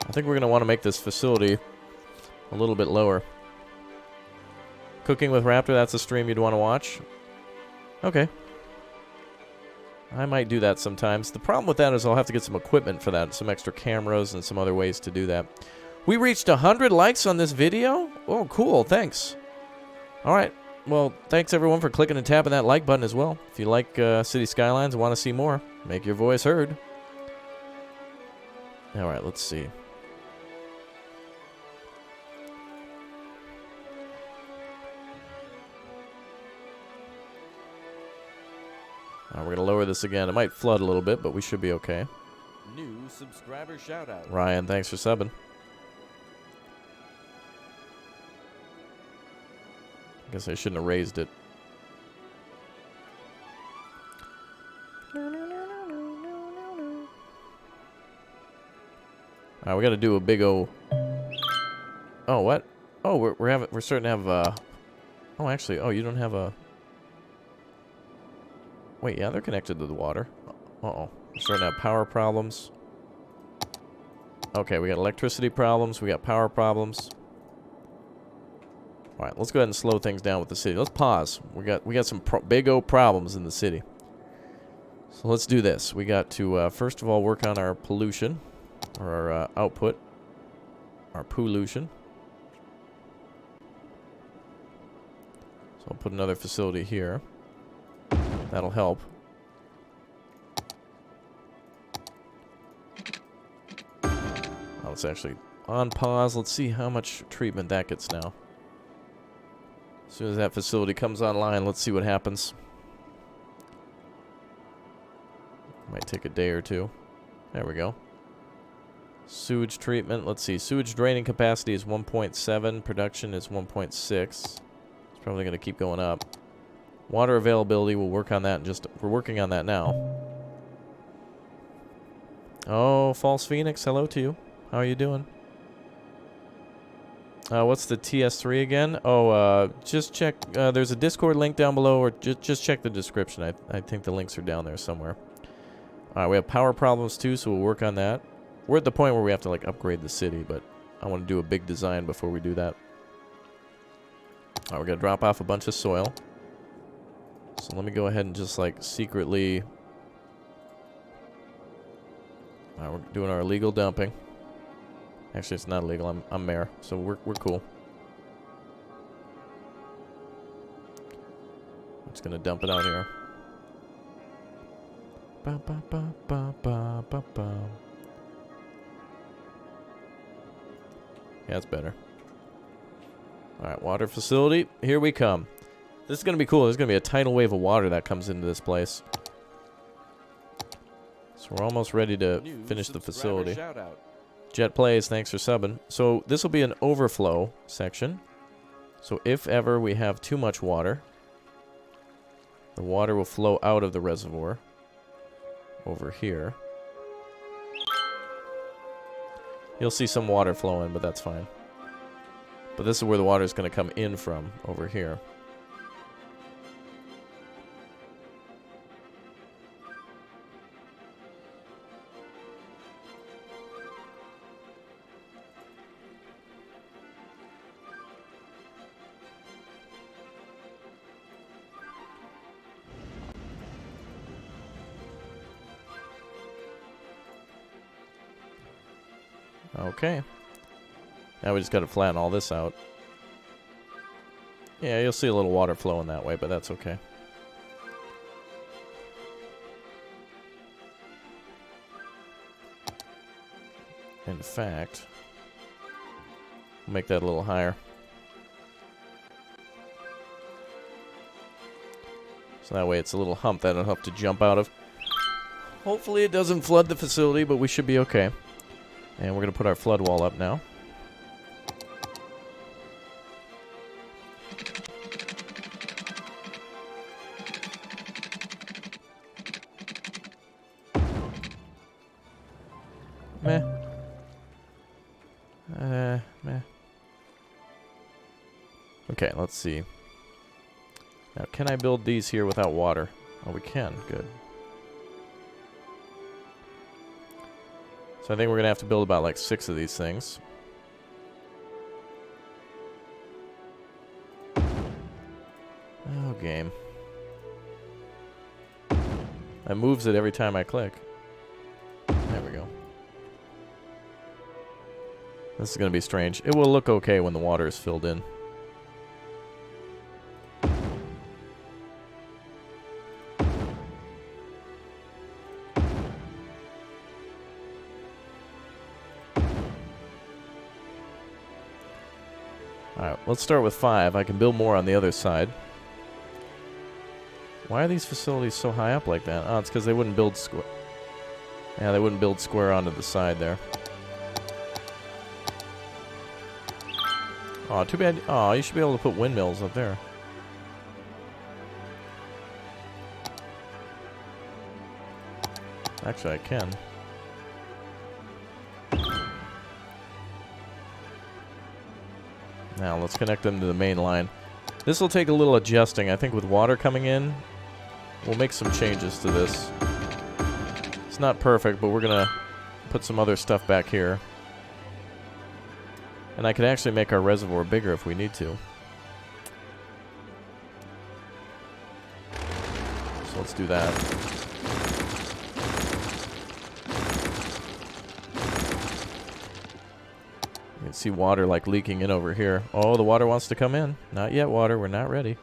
I think we're going to want to make this facility a little bit lower. Cooking with Raptor, that's a stream you'd want to watch? Okay. I might do that sometimes. The problem with that is I'll have to get some equipment for that. Some extra cameras and some other ways to do that. We reached 100 likes on this video? Oh, cool. Thanks. Alright. Well, thanks everyone for clicking and tapping that like button as well. If you like City Skylines and want to see more, make your voice heard. Alright, let's see. We're going to lower this again. It might flood a little bit, but we should be okay. New subscriber shout-out. Ryan, thanks for subbing. I guess I shouldn't have raised it. Alright, we got to do a big O. Oh, what? Oh, we're starting to have oh, actually, oh, you don't have a. Wait, yeah, they're connected to the water. Uh-oh. We're starting to have power problems. Okay, we got electricity problems. We got power problems. All right, let's go ahead and slow things down with the city. Let's pause. We got some big O problems in the city. So let's do this. We got to, first of all, work on our pollution. Or our output. Our pollution. So I'll put another facility here. That'll help. Oh, it's actually on pause. Let's see how much treatment that gets now. As soon as that facility comes online, let's see what happens. Might take a day or two. There we go. Sewage treatment. Let's see. Sewage draining capacity is 1.7. Production is 1.6. It's probably going to keep going up. Water availability, we'll work on that. We're working on that now. Oh, False Phoenix, hello to you. How are you doing? What's the TS3 again? Oh, just check. There's a Discord link down below, or just check the description. I think the links are down there somewhere. All right, we have power problems too, so we'll work on that. We're at the point where we have to like upgrade the city, but I want to do a big design before we do that. All right, we're gonna drop off a bunch of soil. So let me go ahead and just like secretly. Alright, we're doing our illegal dumping. Actually, it's not illegal. I'm mayor, so we're cool. I'm just gonna dump it out here. Ba ba ba ba ba ba ba. Yeah, that's better. Alright, water facility. Here we come. This is going to be cool. There's going to be a tidal wave of water that comes into this place. So we're almost ready to finish the facility. Jet Plays, thanks for subbing. So this will be an overflow section. So if ever we have too much water, the water will flow out of the reservoir over here. You'll see some water flowing, but that's fine. But this is where the water is going to come in from, over here. Okay. Now we just got to flatten all this out. Yeah, you'll see a little water flowing that way, but that's okay. In fact, we'll make that a little higher. So that way it's a little hump that I'll have to jump out of. Hopefully it doesn't flood the facility, but we should be okay. And we're going to put our flood wall up now. Meh. Meh. Okay, let's see. Now, can I build these here without water? Oh, we can. Good. So I think we're going to have to build about like 6 of these things. Oh, game. It moves it every time I click. There we go. This is going to be strange. It will look okay when the water is filled in. Alright, let's start with 5. I can build more on the other side. Why are these facilities so high up like that? Oh, it's because they wouldn't build square. Yeah, they wouldn't build square onto the side there. Oh, too bad. Oh, you should be able to put windmills up there. Actually, I can. Now, let's connect them to the main line. This will take a little adjusting. I think with water coming in, we'll make some changes to this. It's not perfect, but we're going to put some other stuff back here. And I could actually make our reservoir bigger if we need to. So let's do that. You can see water like leaking in over here. Oh, the water wants to come in. Not yet, water. We're not ready.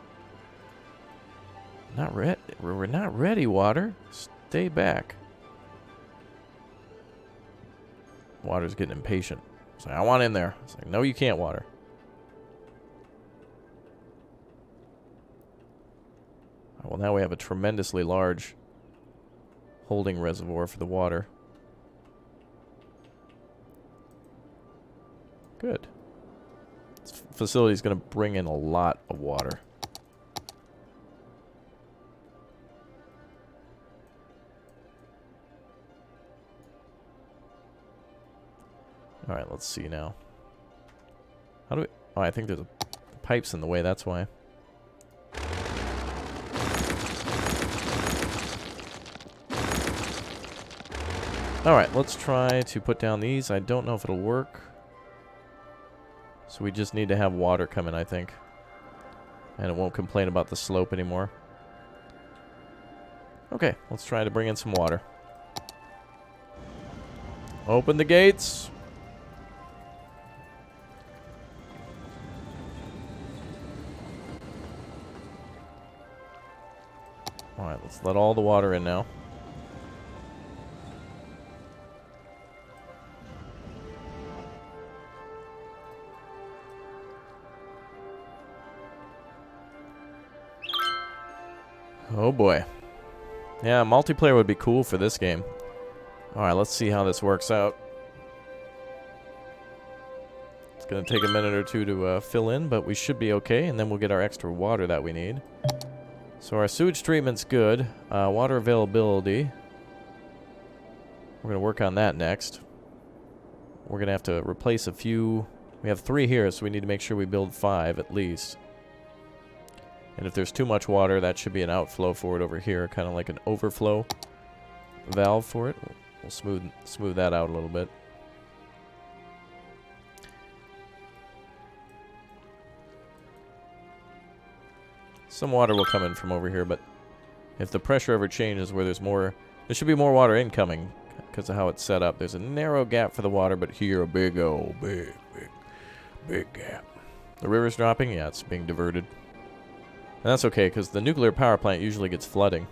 We're not ready, water. Stay back. Water's getting impatient. It's like, I want in there. It's like, no, you can't, water. Well, now we have a tremendously large holding reservoir for the water. Good. This facility is going to bring in a lot of water. Alright, let's see now. How do we... Oh, I think there's pipes in the way, that's why. Alright, let's try to put down these. I don't know if it'll work. So we just need to have water come in, I think. And it won't complain about the slope anymore. Okay, let's try to bring in some water. Open the gates. Alright, let's let all the water in now. Oh boy. Yeah, multiplayer would be cool for this game. Alright, let's see how this works out. It's going to take a minute or two to fill in, but we should be okay, and then we'll get our extra water that we need. So our sewage treatment's good. Water availability. We're going to work on that next. We're going to have to replace a few. We have 3 here, so we need to make sure we build 5 at least. And if there's too much water, that should be an outflow for it over here, kind of like an overflow valve for it. We'll smooth that out a little bit. Some water will come in from over here, but if the pressure ever changes where there's more, there should be more water incoming. because of how it's set up. There's a narrow gap for the water, but here a big gap. The river's dropping? Yeah, it's being diverted. And that's okay, because the nuclear power plant usually gets flooding.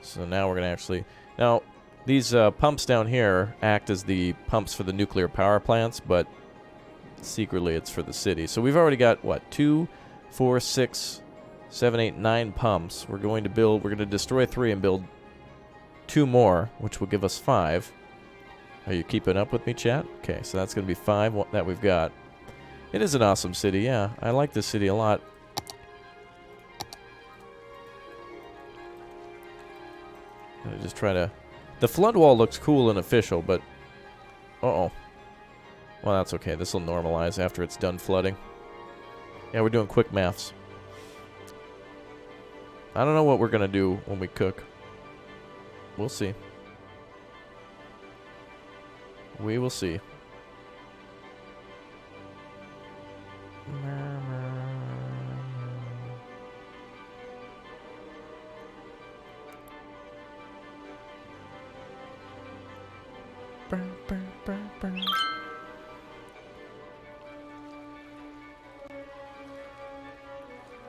So now we're going to actually... Now, these pumps down here act as the pumps for the nuclear power plants, but secretly it's for the city. So we've already got, what, 2, 4, 6, 7, 8, 9 pumps. We're going to destroy 3 and build 2 more, which will give us 5. Are you keeping up with me, chat? Okay, so that's going to be 5 that we've got. It is an awesome city, yeah. I like this city a lot. I just try to... The flood wall looks cool and official, but... Uh-oh. Well, that's okay. This will normalize after it's done flooding. Yeah, we're doing quick maths. I don't know what we're going to do when we cook. We'll see. We will see.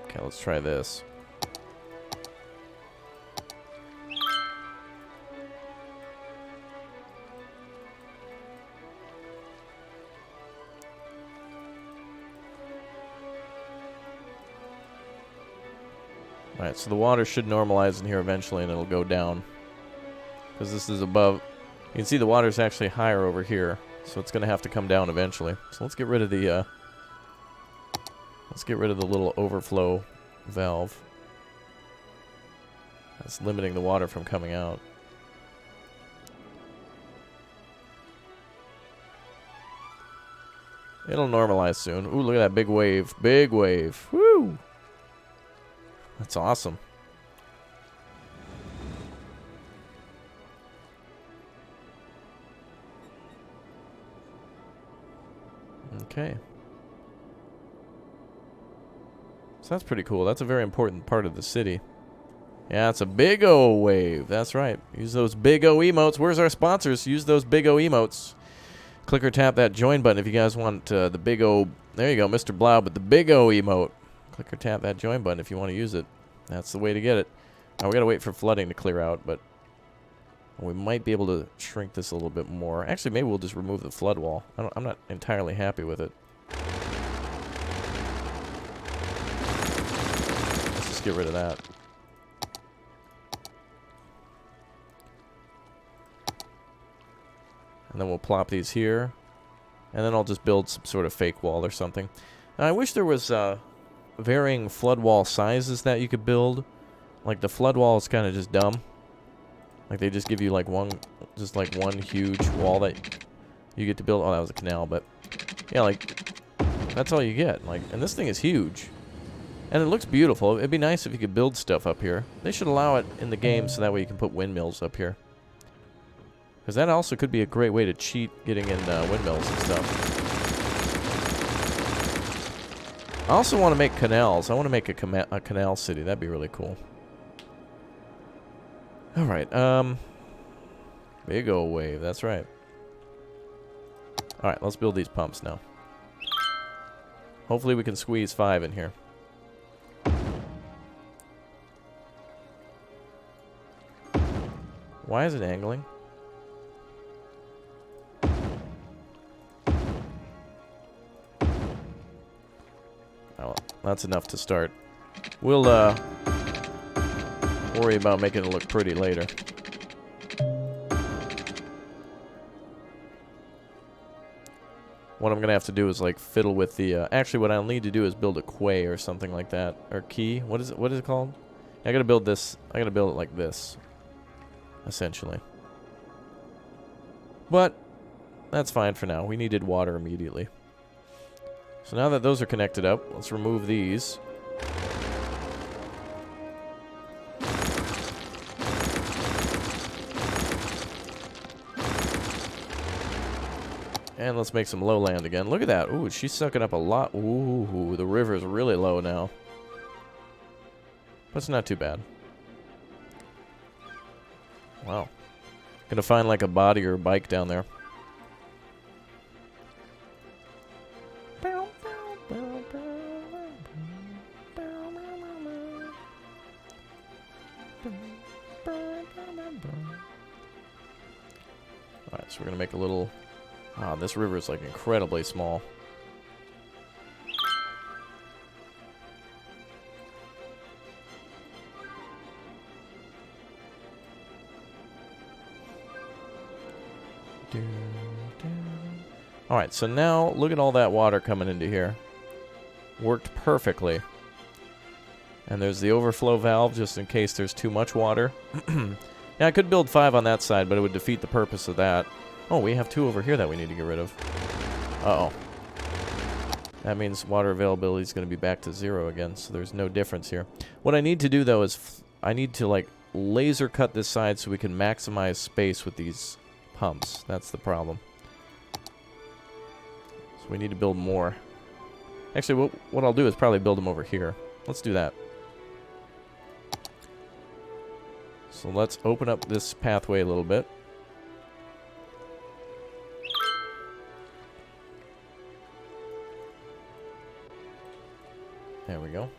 Okay, let's try this. Alright, so the water should normalize in here eventually and it'll go down. Because this is above. You can see the water's actually higher over here. So it's going to have to come down eventually. So let's get rid of the little overflow valve. That's limiting the water from coming out. It'll normalize soon. Ooh, look at that big wave. Big wave. Woo! That's awesome. Okay. So that's pretty cool. That's a very important part of the city. Yeah, it's a big O wave. That's right. Use those big O emotes. Where's our sponsors? Use those big O emotes. Click or tap that join button if you guys want the big O. There you go, Mr. Blau, but the big O emote. Click or tap that join button if you want to use it. That's the way to get it. Now we gotta wait for flooding to clear out, but we might be able to shrink this a little bit more. Actually, maybe we'll just remove the flood wall. I'm not entirely happy with it. Let's just get rid of that. And then we'll plop these here. And then I'll just build some sort of fake wall or something. Now, I wish there was varying flood wall sizes that you could build. Like the flood wall is kind of just dumb. Like they just give you like one huge wall that you get to build. Oh, that was a canal, but yeah, like that's all you get. Like, and this thing is huge, and it looks beautiful. It'd be nice if you could build stuff up here. They should allow it in the game so that way you can put windmills up here. Because that also could be a great way to cheat getting in windmills and stuff. I also want to make canals. I want to make a canal city. That'd be really cool. Alright, big ol' wave. That's right. Alright, let's build these pumps now. Hopefully we can squeeze 5 in here. Why is it angling? Oh, that's enough to start. We'll, worry about making it look pretty later. What I'm gonna have to do is like fiddle with the actually what I'll need to do is build a quay or something like that, or key. What is it called? I gotta build this. I gotta build it like this, essentially. But that's fine for now. We needed water immediately. So now that those are connected up, let's remove these. And let's make some lowland again. Look at that. Ooh, she's sucking up a lot. Ooh, the river's really low now. But it's not too bad. Wow. Gonna find like a body or a bike down there. Alright, so we're gonna make a little... Ah, this river is like incredibly small. Alright, so now look at all that water coming into here. Worked perfectly. And there's the overflow valve just in case there's too much water. Now I could build 5 on that side, but it would defeat the purpose of that. Oh, we have 2 over here that we need to get rid of. Uh-oh. That means water availability is going to be back to 0 again, so there's no difference here. What I need to do, though, is I need to, like, laser cut this side so we can maximize space with these pumps. That's the problem. So we need to build more. Actually, what I'll do is probably build them over here. Let's do that. So let's open up this pathway a little bit. There we go.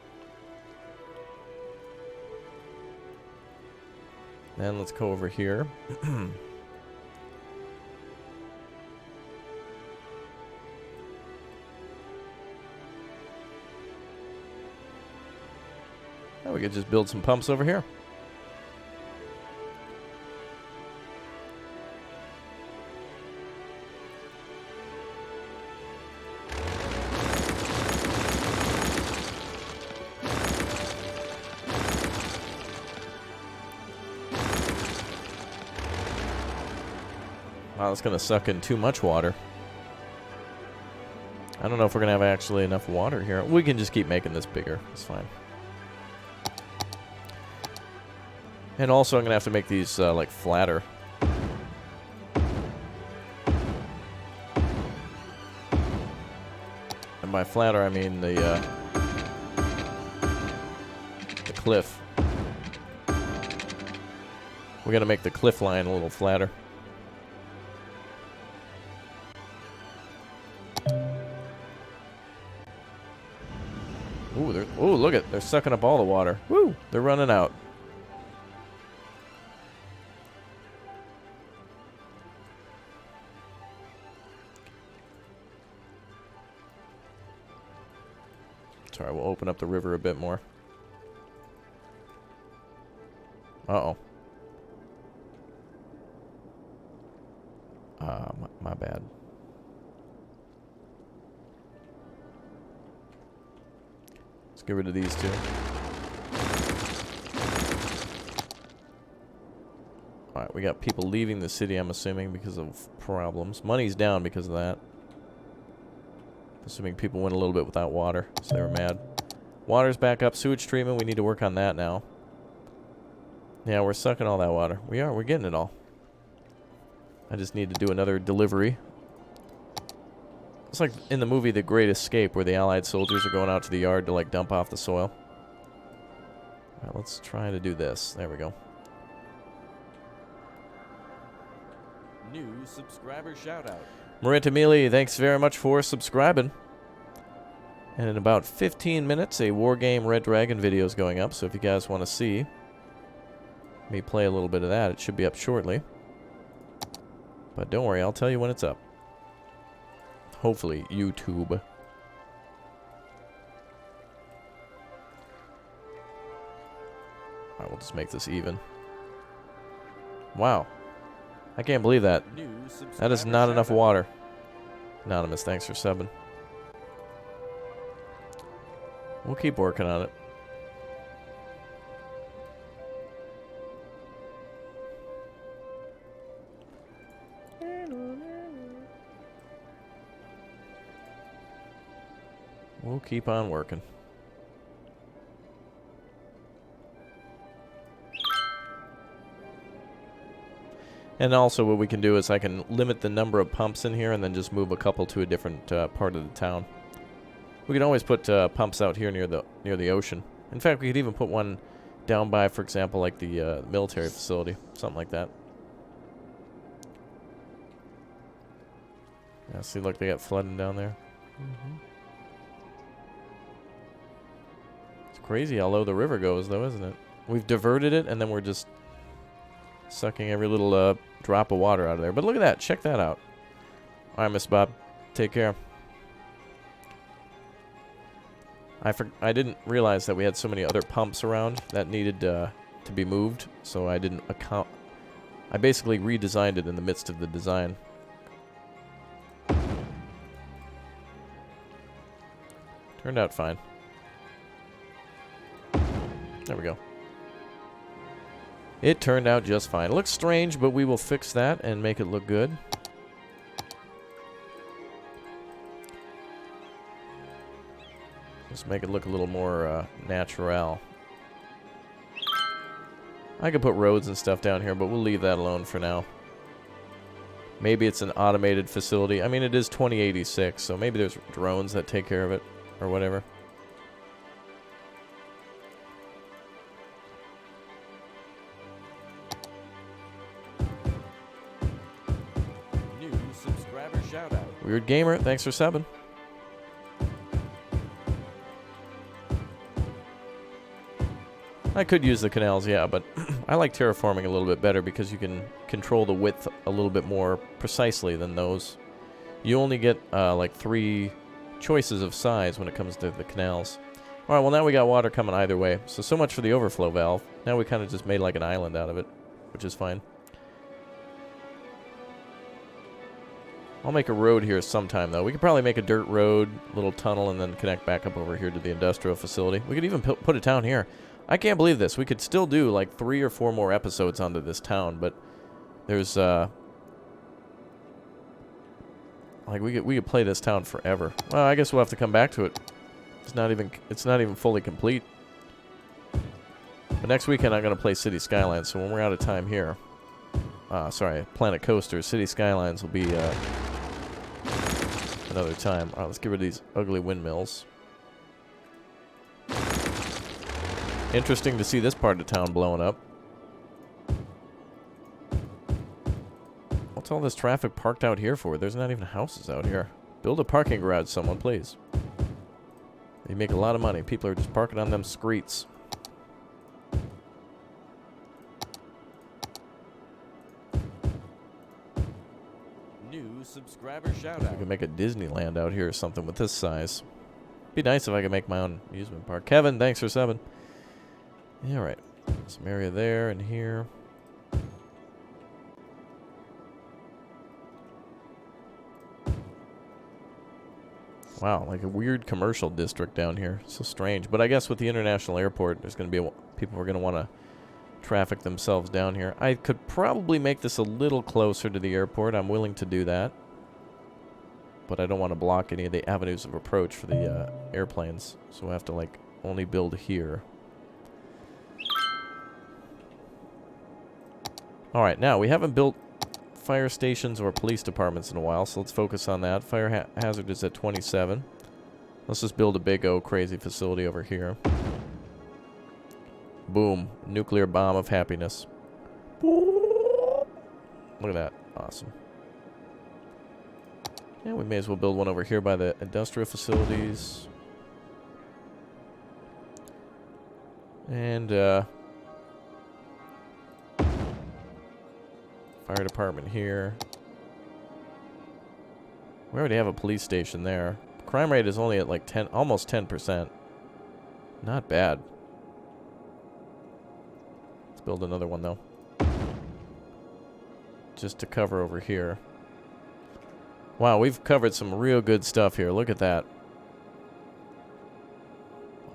Then let's go over here. Now we could just build some pumps over here. Wow, that's going to suck in too much water. I don't know if we're going to have actually enough water here. We can just keep making this bigger. It's fine. And also I'm going to have to make these, like, flatter. And by flatter, I mean the cliff. We're going to make the cliff line a little flatter. Ooh, look at, they're sucking up all the water. Woo, they're running out. Sorry, we'll open up the river a bit more. Uh-oh. My bad. Let's get rid of these 2. Alright, we got people leaving the city, I'm assuming, because of problems. Money's down because of that. Assuming people went a little bit without water, so they were mad. Water's back up. Sewage treatment, we need to work on that now. Yeah, we're sucking all that water. We're getting it all. I just need to do another delivery. It's like in the movie The Great Escape, where the Allied soldiers are going out to the yard to, like, dump off the soil. Alright, let's try to do this. There we go. New subscriber shoutout. Marita Mealy, thanks very much for subscribing. And in about 15 minutes, a Wargame Red Dragon video is going up, so if you guys want to see me play a little bit of that, it should be up shortly. But don't worry, I'll tell you when it's up. Hopefully, YouTube. Alright, we'll just make this even. Wow. I can't believe that. That is not enough water. Anonymous, thanks for subbing. We'll keep working on it. We'll keep on working. And also what we can do is I can limit the number of pumps in here and then just move a couple to a different part of the town. We can always put pumps out here near the ocean. In fact, we could even put one down by, for example, like the military facility. Something like that. Yeah, see, look, they got flooding down there. It's crazy how low the river goes, though, isn't it? We've diverted it, and then we're just sucking every little drop of water out of there. But look at that. Check that out. All right, Miss Bob. Take care. I didn't realize that we had so many other pumps around that needed to be moved, so I didn't account. I basically redesigned it in the midst of the design. Turned out fine. There we go. It turned out just fine. It looks strange, but we will fix that and make it look good. Just make it look a little more natural. I could put roads and stuff down here, but we'll leave that alone for now. Maybe it's an automated facility. I mean, it is 2086, so maybe there's drones that take care of it or whatever. New subscriber shout out. Weird Gamer, thanks for subbing. I could use the canals, yeah, but I like terraforming a little bit better because you can control the width a little bit more precisely than those. You only get like 3 choices of size when it comes to the canals. Alright, well now we got water coming either way. So much for the overflow valve. Now we kind of just made like an island out of it, which is fine. I'll make a road here sometime, though. We could probably make a dirt road, little tunnel, and then connect back up over here to the industrial facility. We could even put a town here. I can't believe this. We could still do like 3 or 4 more episodes onto this town, but there's like we could play this town forever. Well, I guess we'll have to come back to it. It's not even fully complete. But next weekend I'm gonna play City Skylines. So when we're out of time here, sorry, Planet Coaster, City Skylines will be another time. All right, let's get rid of these ugly windmills. Interesting to see this part of town blowing up. What's all this traffic parked out here for? There's not even houses out here. Build a parking garage, someone, please. You make a lot of money. People are just parking on them streets. New subscriber shout I out. could make a Disneyland out here or something with this size. Be nice if I could make my own amusement park. Kevin, thanks for subbing. Yeah, right. Some area there and here. Wow, like a weird commercial district down here. So strange. But I guess with the international airport, there's going to be people who are going to want to traffic themselves down here. I could probably make this a little closer to the airport. I'm willing to do that. But I don't want to block any of the avenues of approach for the airplanes. So we'll have to, like, only build here. Alright, now, we haven't built fire stations or police departments in a while, so let's focus on that. Fire hazard is at 27. Let's just build a big crazy facility over here. Boom. Nuclear bomb of happiness. Look at that. Awesome. Yeah, we may as well build one over here by the industrial facilities. And, fire department here. We already have a police station there. Crime rate is only at like 10, almost 10%. Not bad. Let's build another one though. Just to cover over here. Wow, we've covered some real good stuff here. Look at that.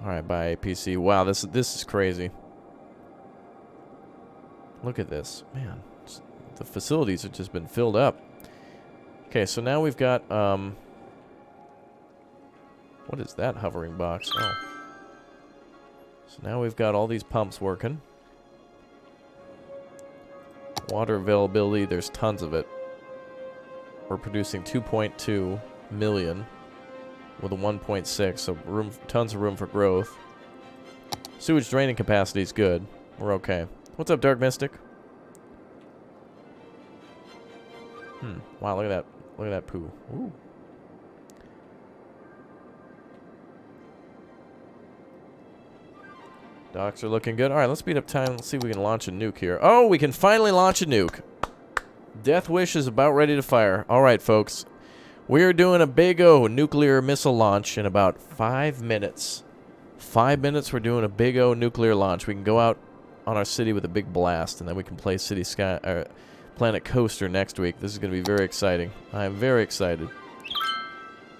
Alright, bye APC. Wow, this is crazy. Look at this. Man. The facilities have just been filled up. Okay, so now we've got, what is that hovering box? Oh. So now we've got all these pumps working. Water availability, there's tons of it. We're producing 2.2 million with a 1.6, so tons of room for growth. Sewage draining capacity is good. We're okay. What's up, Dark Mystic? Wow, look at that. Look at that poo. Ooh. Docks are looking good. All right, let's speed up time. Let's see if we can launch a nuke here. Oh, we can finally launch a nuke. Death Wish is about ready to fire. All right, folks. We're doing a big O nuclear missile launch in about 5 minutes. 5 minutes, we're doing a big O nuclear launch. We can go out on our city with a big blast, and then we can play Planet Coaster next week. This is going to be very exciting. I'm very excited.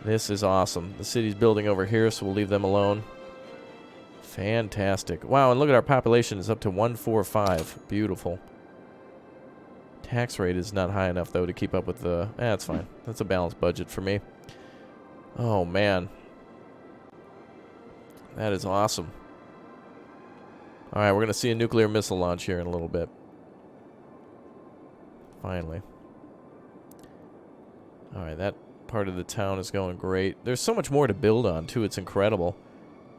This is awesome. The city's building over here, so we'll leave them alone. Fantastic. Wow, and look at our population. It's up to 145. Beautiful. Tax rate is not high enough, though, to keep up with the... that's fine. That's a balanced budget for me. Oh, man. That is awesome. All right, we're going to see a nuclear missile launch here in a little bit. Finally. All right, that part of the town is going great. There's so much more to build on, too. It's incredible.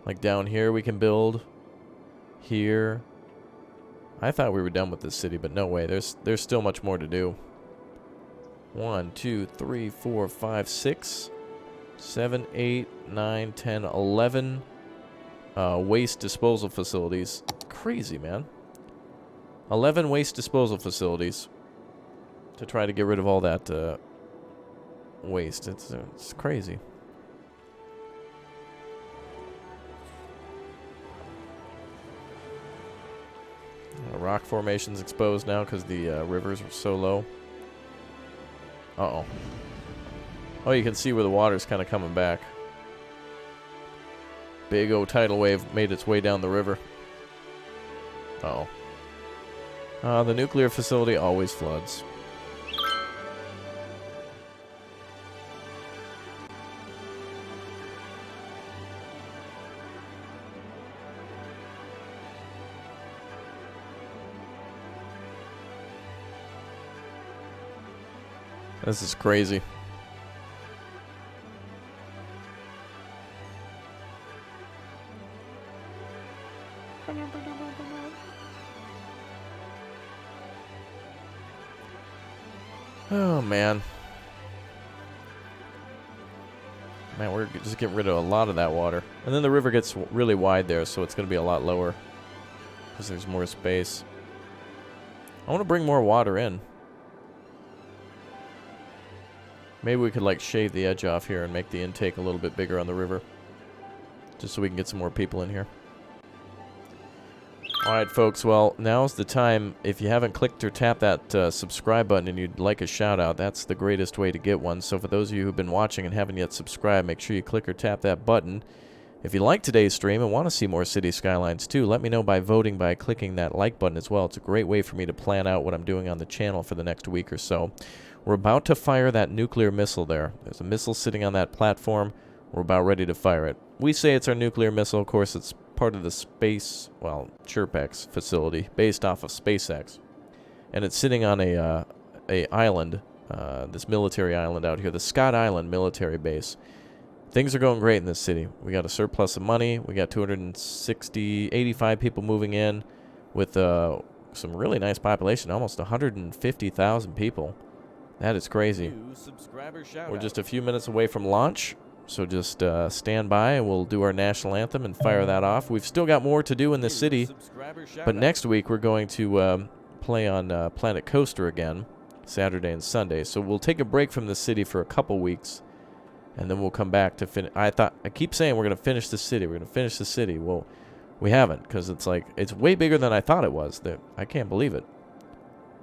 Like down here we can build. Here. I thought we were done with this city, but no way. There's still much more to do. 1, 2, 3, 4, 5, 6, 7, 8, 9, 10, 11 waste disposal facilities. Crazy, man. 11 waste disposal facilities to try to get rid of all that waste. It's crazy. Rock formation's exposed now because the rivers are so low. Uh-oh. Oh, you can see where the water's kind of coming back. Big O tidal wave made its way down the river. Uh-oh. The nuclear facility always floods. This is crazy. Oh, man. Man, we're just getting rid of a lot of that water. And then the river gets really wide there, so it's going to be a lot lower. Because there's more space. I want to bring more water in. Maybe we could, like, shave the edge off here and make the intake a little bit bigger on the river. Just so we can get some more people in here. Alright, folks, well, now's the time. If you haven't clicked or tapped that subscribe button and you'd like a shout-out, that's the greatest way to get one. So for those of you who've been watching and haven't yet subscribed, make sure you click or tap that button. If you like today's stream and want to see more City Skylines too, let me know by voting by clicking that like button as well. It's a great way for me to plan out what I'm doing on the channel for the next week or so. We're about to fire that nuclear missile there. There's a missile sitting on that platform. We're about ready to fire it. We say it's our nuclear missile. Of course, it's part of the space, well, Chirpex facility based off of SpaceX. And it's sitting on a island, this military island out here, the Scott Island military base. Things are going great in this city. We got a surplus of money. We got 85 people moving in with some really nice population, almost 150,000 people. That is crazy. We're just a few minutes away from launch, so just stand by and we'll do our national anthem and fire that off. We've still got more to do in this city, but next week we're going to play on Planet Coaster again, Saturday and Sunday. So we'll take a break from the city for a couple weeks, and then we'll come back to finish. I keep saying we're going to finish the city. We're going to finish the city. Well, we haven't, because it's like it's way bigger than I thought it was. I can't believe it.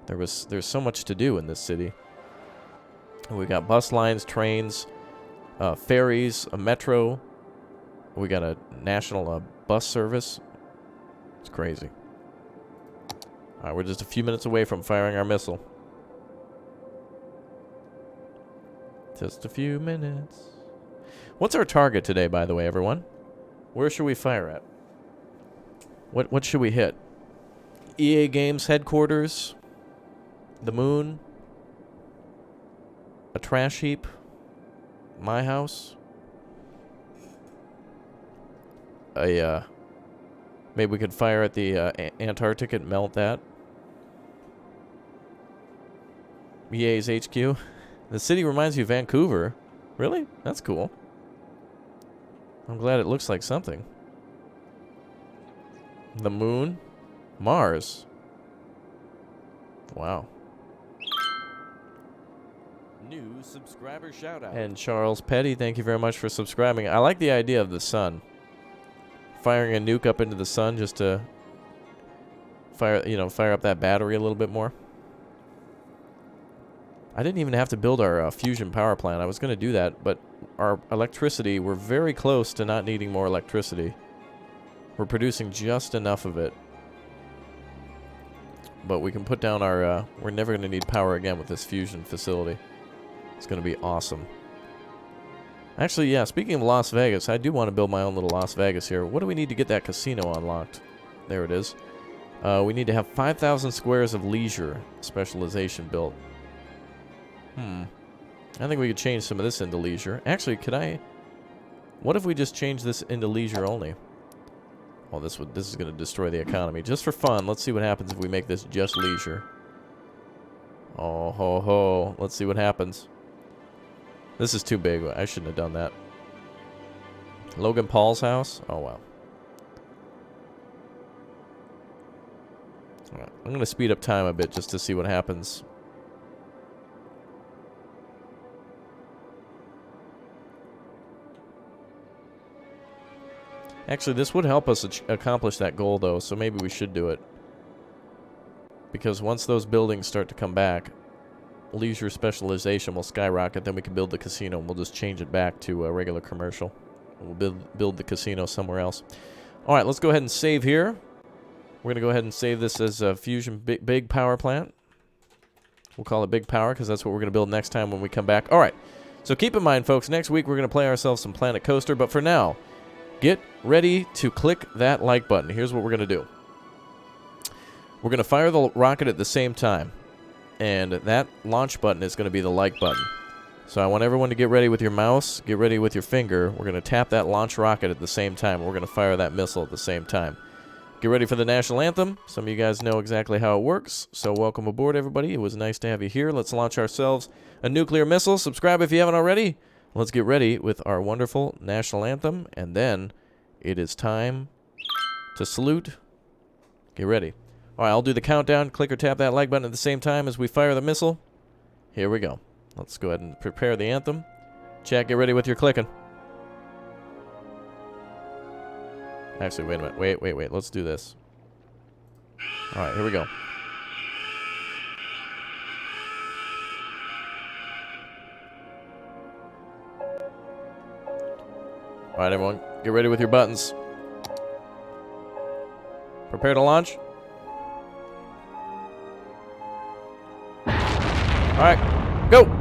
There's so much to do in this city. We got bus lines, trains, ferries, a metro. We got a national bus service. It's crazy. All right, we're just a few minutes away from firing our missile. Just a few minutes. What's our target today, by the way, everyone? Where should we fire at? What should we hit? EA Games headquarters? The moon? A trash heap? My house? Maybe we could fire at the Antarctic and melt that. EA's HQ? The city reminds you of Vancouver. Really? That's cool. I'm glad it looks like something. The moon. Mars. Wow. New subscriber shout out. And Charles Petty, thank you very much for subscribing. I like the idea of the sun. Firing a nuke up into the sun just to fire up that battery a little bit more. I didn't even have to build our fusion power plant. I was going to do that, but our electricity, we're very close to not needing more electricity. We're producing just enough of it. But we can put down our... we're never going to need power again with this fusion facility. It's going to be awesome. Actually, yeah, speaking of Las Vegas, I do want to build my own little Las Vegas here. What do we need to get that casino unlocked? There it is. We need to have 5,000 squares of leisure specialization built. I think we could change some of this into leisure. Actually, could I... What if we just change this into leisure only? Oh, this is going to destroy the economy. Just for fun, let's see what happens if we make this just leisure. Oh, ho, ho. Let's see what happens. This is too big. I shouldn't have done that. Logan Paul's house? Oh, wow. All right. I'm going to speed up time a bit just to see what happens. Actually, this would help us accomplish that goal, though, so maybe we should do it. Because once those buildings start to come back, leisure specialization will skyrocket, then we can build the casino, and we'll just change it back to a regular commercial. We'll build the casino somewhere else. All right, let's go ahead and save here. We're going to go ahead and save this as a fusion big power plant. We'll call it Big Power, because that's what we're going to build next time when we come back. All right, so keep in mind, folks, next week we're going to play ourselves some Planet Coaster, but for now... Get ready to click that like button. Here's what we're going to do. We're going to fire the rocket at the same time. And that launch button is going to be the like button. So I want everyone to get ready with your mouse, get ready with your finger. We're going to tap that launch rocket at the same time. We're going to fire that missile at the same time. Get ready for the national anthem. Some of you guys know exactly how it works. So welcome aboard, everybody. It was nice to have you here. Let's launch ourselves a nuclear missile. Subscribe if you haven't already. Let's get ready with our wonderful national anthem, and then it is time to salute. Get ready. All right, I'll do the countdown. Click or tap that like button at the same time as we fire the missile. Here we go. Let's go ahead and prepare the anthem. Chat, get ready with your clicking. Actually, wait a minute. Wait. Let's do this. All right, here we go. All right, everyone, get ready with your buttons. Prepare to launch. All right, go.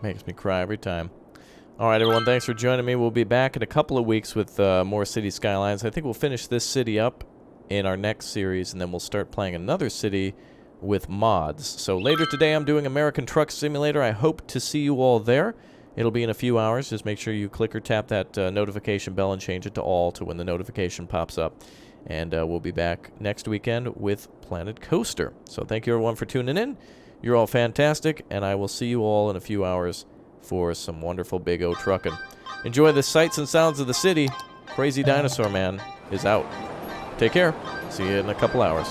Makes me cry every time. All right, everyone, thanks for joining me. We'll be back in a couple of weeks with more City Skylines. I think we'll finish this city up in our next series, and then we'll start playing another city with mods. So later today, I'm doing American Truck Simulator. I hope to see you all there. It'll be in a few hours. Just make sure you click or tap that notification bell and change it to all to when the notification pops up. And we'll be back next weekend with Planet Coaster. So thank you, everyone, for tuning in. You're all fantastic, and I will see you all in a few hours for some wonderful Big O trucking. Enjoy the sights and sounds of the city. Crazy Dinosaur Man is out. Take care. See you in a couple hours.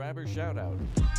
subscriber shoutout.